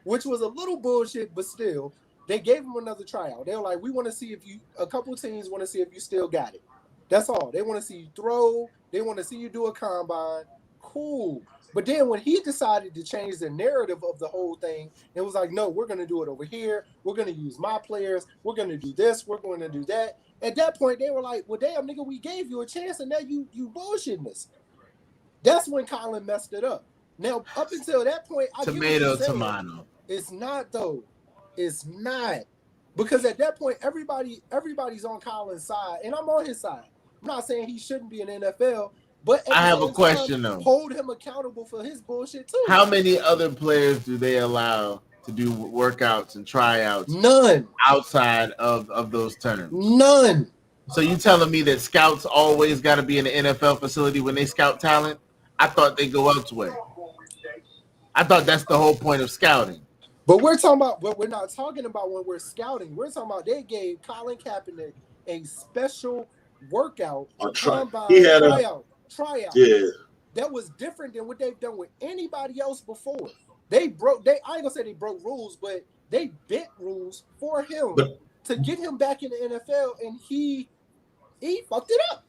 Which was a little bullshit, but still, they gave him another tryout. They were like, we want to see a couple teams want to see if you still got it. That's all. They want to see you throw. They want to see you do a combine. Cool. But then when he decided to change the narrative of the whole thing, it was like, no, we're going to do it over here. We're going to use my players. We're going to do this. We're going to do that. At that point, they were like, well, damn, nigga, we gave you a chance, and now you bullshitting us. That's when Colin messed it up. Now, up until that point, tomato. It's not, though. It's not. Because at that point, everybody's on Colin's side, and I'm on his side. I'm not saying he shouldn't be in the NFL, but I have a question, though. Hold him accountable for his bullshit, too. How many other players do they allow to do workouts and tryouts? None. Outside of those terms? None. So you telling me that scouts always got to be in the NFL facility when they scout talent? I thought they go elsewhere. I thought that's the whole point of scouting. But we're talking about what we're not talking about when we're scouting. We're talking about they gave Colin Kaepernick a special workout, tryout. Yeah. That was different than what they've done with anybody else before. I ain't gonna say they broke rules, but they bent rules for him to get him back in the NFL, and he fucked it up.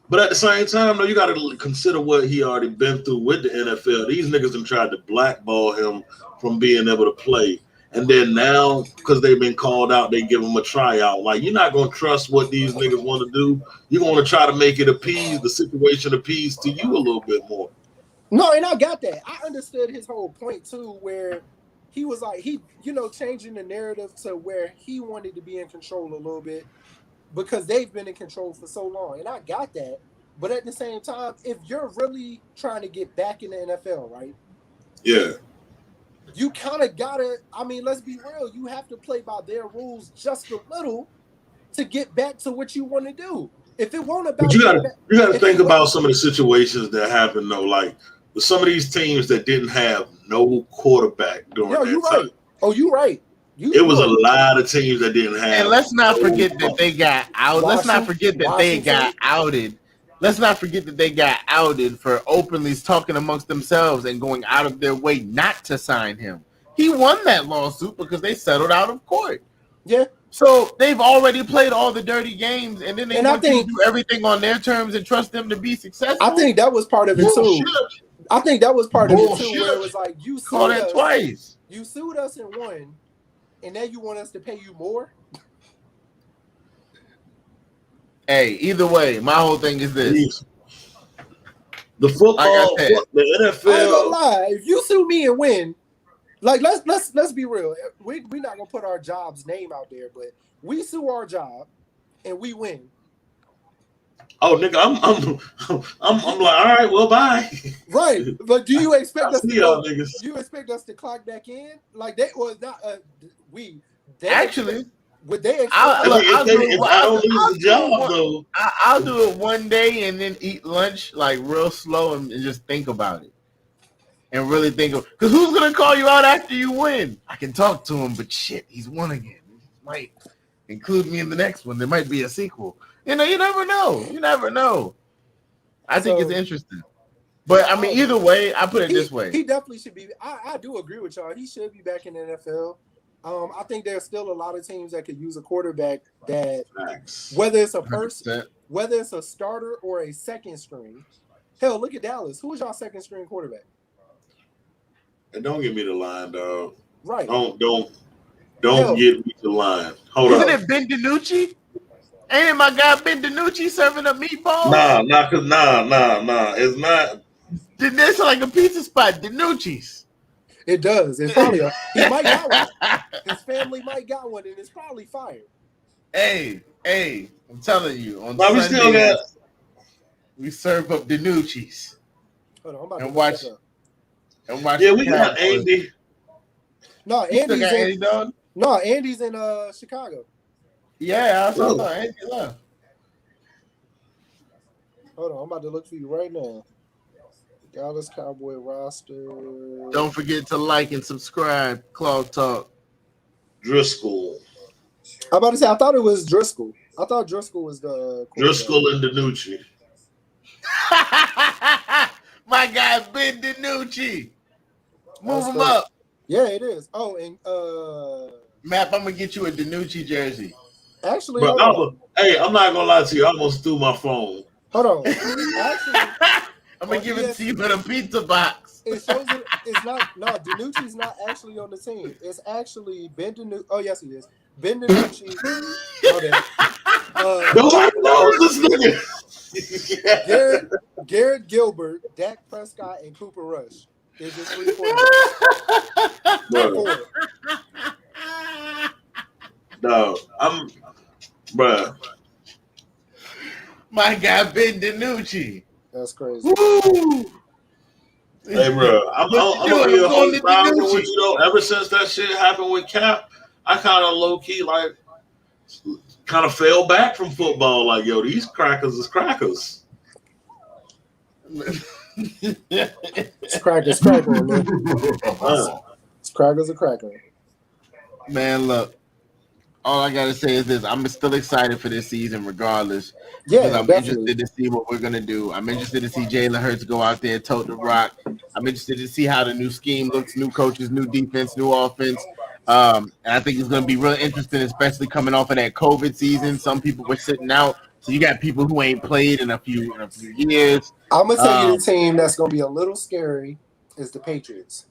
But at the same time, though, you got to consider what he already been through with the NFL. These niggas have tried to blackball him from being able to play. And then now, because they've been called out, they give him a tryout. Like, you're not going to trust what these niggas want to do. You're going to try to make it the situation appease to you a little bit more. No, and I got that. I understood his whole point, too, where he was like, changing the narrative to where he wanted to be in control a little bit because they've been in control for so long. And I got that. But at the same time, if you're really trying to get back in the NFL, right? Yeah. you kind of gotta. I mean, let's be real. You have to play by their rules just a little to get back to what you want to do. If it weren't But about you getting got back, you got to if think it wa- about some of the situations that happened though. Like with some of these teams that didn't have no quarterback during yo, that you time. right. Oh, you right. It was a You're lot of teams that didn't have. And let's not no forget that they got out. Let's not forget that they got outed. Let's not forget that they got outed for openly talking amongst themselves and going out of their way not to sign him. He won that lawsuit because they settled out of court. Yeah. So they've already played all the dirty games, and then they And want you to do everything on their terms and trust them to be successful. I think that was part of it too. I think that was part of it too, where it was like you Call sued that us twice. You sued us and won, and now you want us to pay you more? Hey, either way, my whole thing is this. The football, like I said, the NFL. I ain't gonna lie. If you sue me and win, like let's be real. We're not gonna put our job's name out there, but we sue our job and we win. Oh, nigga, I'm like, all right, well, bye. Right, but do you expect us to y'all niggas? You expect us to clock back in? Like that was not we. Actually, would they expect if I don't lose the job though, I'll do it one day and then eat lunch like real slow and just think about it. And really think of, because who's gonna call you out after you win? I can talk to him, but shit, he's won again. He might include me in the next one. There might be a sequel. You know, you never know. You never know. I think it's interesting. But I mean, either way, I put it this way. He definitely should be. I do agree with y'all. He should be back in the NFL. I think there's still a lot of teams that could use a quarterback that, whether it's a whether it's a starter or a second string. Hell, look at Dallas. Who is y'all second string quarterback? And don't give me the line, dog. Right. Don't give me the line. Hold on. Isn't it Ben DiNucci? Ain't my guy Ben DiNucci serving up meatballs? Nah. It's not. That's like a pizza spot, DiNucci's. It does. It's probably he might got one. His family might got one, and it's probably fired. Hey, I'm telling you, on we still got. We serve up DiNucci's. Hold on, I'm about and to watch. And watch. Yeah, we got Andy. No, Andy's in Chicago. Yeah, I saw Andy left. Hold on, I'm about to look for you right now. Dallas Cowboy roster. Don't forget to like and subscribe. Clog Talk. Driscoll. I'm about to say, I thought it was Driscoll. I thought Driscoll was the Driscoll and DiNucci. My guy Ben DiNucci. Move him up. Yeah, it is. Oh, and Map, I'm gonna get you a DiNucci jersey. Actually, hey, I'm not gonna lie to you. I almost threw my phone. Hold on. Actually, I'm gonna give it to you in a pizza box. It shows it's not. No, DiNucci's not actually on the team. It's actually Ben DiNucci. Oh, yes, he is. Ben DiNucci. Nobody knows this nigga. Garrett Gilbert, Dak Prescott, and Cooper Rush. Is just 3 4. No, bruh. My guy Ben DiNucci. That's crazy. Woo! Hey, bro, I'm gonna be a whole thousand with you though. Ever since that shit happened with Cap, I kind of low key kind of fell back from football. Like, yo, these crackers is crackers. It's crackers, cracker, man. It's crackers, a cracker. Man, look. All I gotta say is this: I'm still excited for this season, regardless. Yeah, I'm interested to see what we're gonna do. I'm interested to see Jalen Hurts go out there, tote the rock. I'm interested to see how the new scheme looks, new coaches, new defense, new offense. And I think it's gonna be really interesting, especially coming off of that COVID season. Some people were sitting out, so you got people who ain't played in a few years. I'm gonna tell you the team that's gonna be a little scary is the Patriots.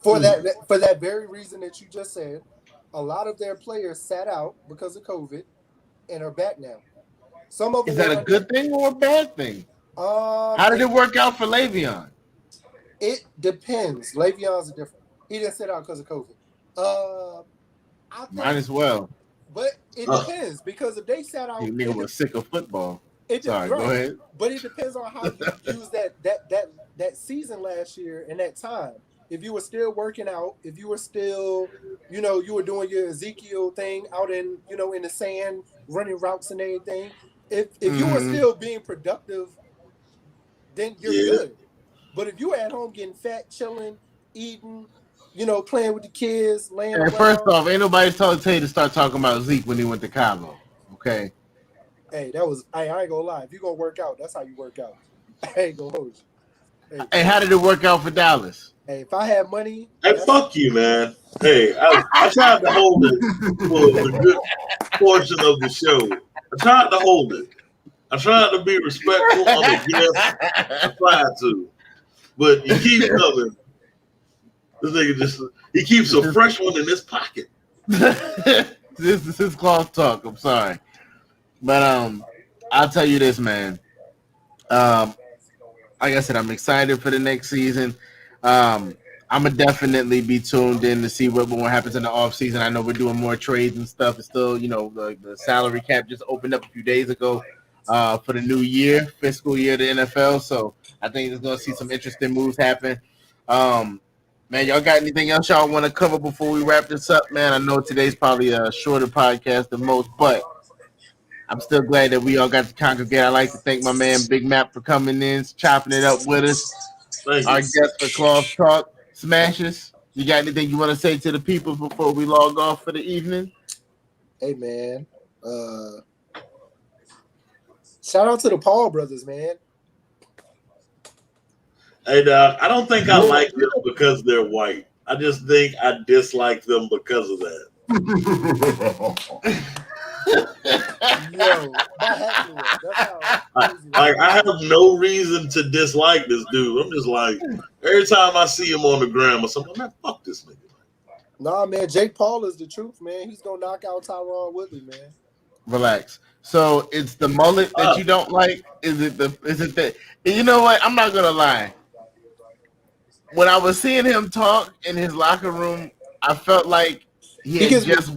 For that very reason that you just said. A lot of their players sat out because of COVID and are back now. Some of them. Is that a good thing or a bad thing? How did it work out for Le'Veon? It depends. Le'Veon's different. He didn't sit out because of COVID. Might as well. But it depends because if they sat out, you nigga was sick of football. Sorry, go ahead. But it depends on how you use that season last year and that time. if you were still working out, if you were still, you were doing your Ezekiel thing out in, in the sand, running routes and everything. If you were still being productive, then you're good. But if you at home getting fat, chilling, eating, playing with the kids, laying around. First off, ain't nobody tell you to start talking about Zeke when he went to Cabo. Okay. Hey, I ain't gonna lie. If you gonna work out, that's how you work out. I ain't gonna hold you. Hey, how did it work out for Dallas? Hey, if I had money. Hey, fuck you, man. Hey, I tried to hold it for the good portion of the show. I tried to hold it. I tried to be respectful. I'm a guest. I tried to. But you keep coming. This nigga he keeps a fresh one in his pocket. This is cloth talk. I'm sorry. But I'll tell you this, man. Like I said, I'm excited for the next season. I'm gonna definitely be tuned in to see what happens in the off season. I know we're doing more trades and stuff. It's still, the salary cap just opened up a few days ago for the new year, fiscal year, the NFL. So I think there's gonna see some interesting moves happen. Man, y'all got anything else y'all want to cover before we wrap this up, man? I know today's probably a shorter podcast than most, but I'm still glad that we all got to congregate. I'd like to thank my man Big Map for coming in, chopping it up with us. Our guest for Cloth Talk, Smashes. You got anything you want to say to the people before we log off for the evening? Hey, man. Shout out to the Paul brothers, man. Hey, dog, I don't think I like them because they're white. I just think I dislike them because of that. Yo, that's how I have no reason to dislike this dude. I'm just like, every time I see him on the gram or something, man, fuck this nigga. Nah, man, Jake Paul is the truth, man. He's gonna knock out Tyron Woodley, man. Relax. So it's the mullet that you don't like? Is it that? You know what? I'm not gonna lie. When I was seeing him talk in his locker room, I felt like he had just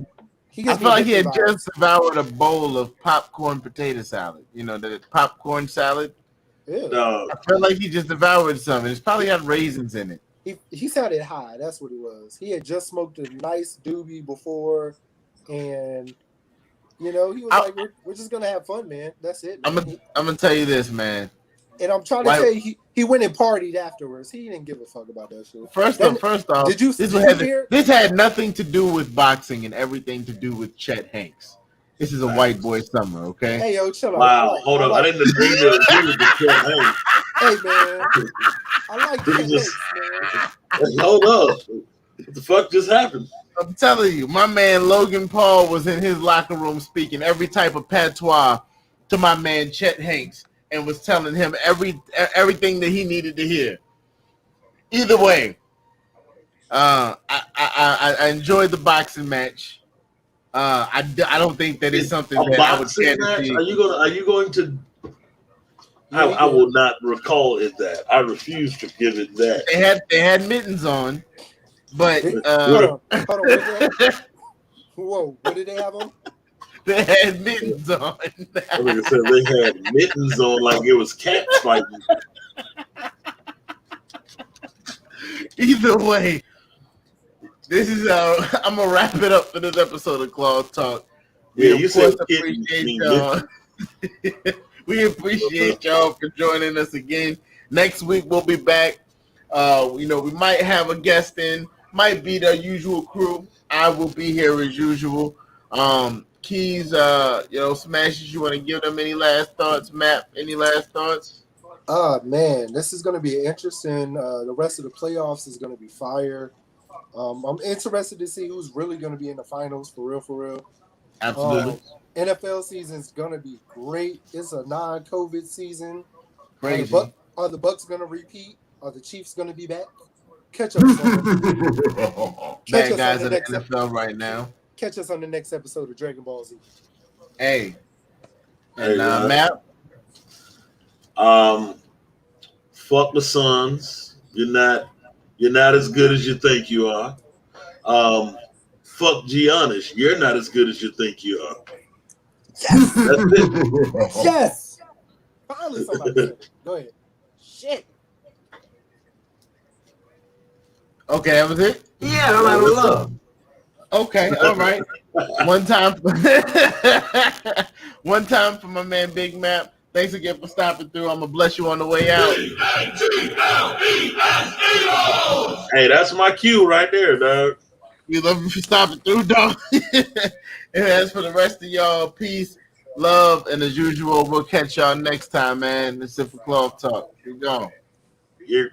devoured a bowl of popcorn potato salad. You know, the popcorn salad. Yeah. No. I felt like he just devoured something. It's probably got raisins in it. He sounded high. That's what it was. He had just smoked a nice doobie before, and he was like, "We're just gonna have fun, man. That's it." Man. I'm gonna tell you this, man. And I'm trying to tell you, he went and partied afterwards. He didn't give a fuck about that shit. First off, this had nothing to do with boxing and everything to do with Chet Hanks. This is a white boy summer, okay? Hey, yo, chill out. Wow, hold up. I didn't agree with the Chet Hanks. Hey, man. I like Chet Hanks, man. Hold up. What the fuck just happened? I'm telling you, my man Logan Paul was in his locker room speaking every type of patois to my man Chet Hanks. And was telling him everything that he needed to hear. Either way, I enjoyed the boxing match. I don't think that is something that I would care to see. Are you going to? I will not recall it that. I refuse to give it that. They had mittens on, but hold on. Whoa, what did they have on? They had mittens on. Like I said, they had mittens on like it was cats fighting. Either way, this is I'm gonna wrap it up for this episode of Cloth Talk. Yeah, you said appreciate y'all. We appreciate y'all for joining us again. Next week we'll be back. We might have a guest in, might be the usual crew. I will be here as usual. Keys, Smashes, you want to give them any last thoughts? Map, any last thoughts? Man, this is going to be interesting. The rest of the playoffs is going to be fire. I'm interested to see who's really going to be in the finals, for real. Absolutely. NFL season is going to be great. It's a non-COVID season. Crazy. Are the Bucks going to repeat? Are the Chiefs going to be back? Catch up. Bad guys in the NFL right now. Catch us on the next episode of Dragon Ball Z. Hey. And Matt? Fuck the Suns. You're not as good as you think you are. Fuck Giannis. You're not as good as you think you are. Yes. That's it. Yes. Finally somebody said it. Go ahead. Shit. Okay, that was it. Yeah, no matter love. Okay, all right. One time, one time for my man Big Map. Thanks again for stopping through. I'm gonna bless you on the way out. Hey, that's my cue right there, dog. We love you for stopping through, dog. And as for the rest of y'all, peace, love, and as usual, we'll catch y'all next time, man. This is for Cloth Talk. Keep going. You're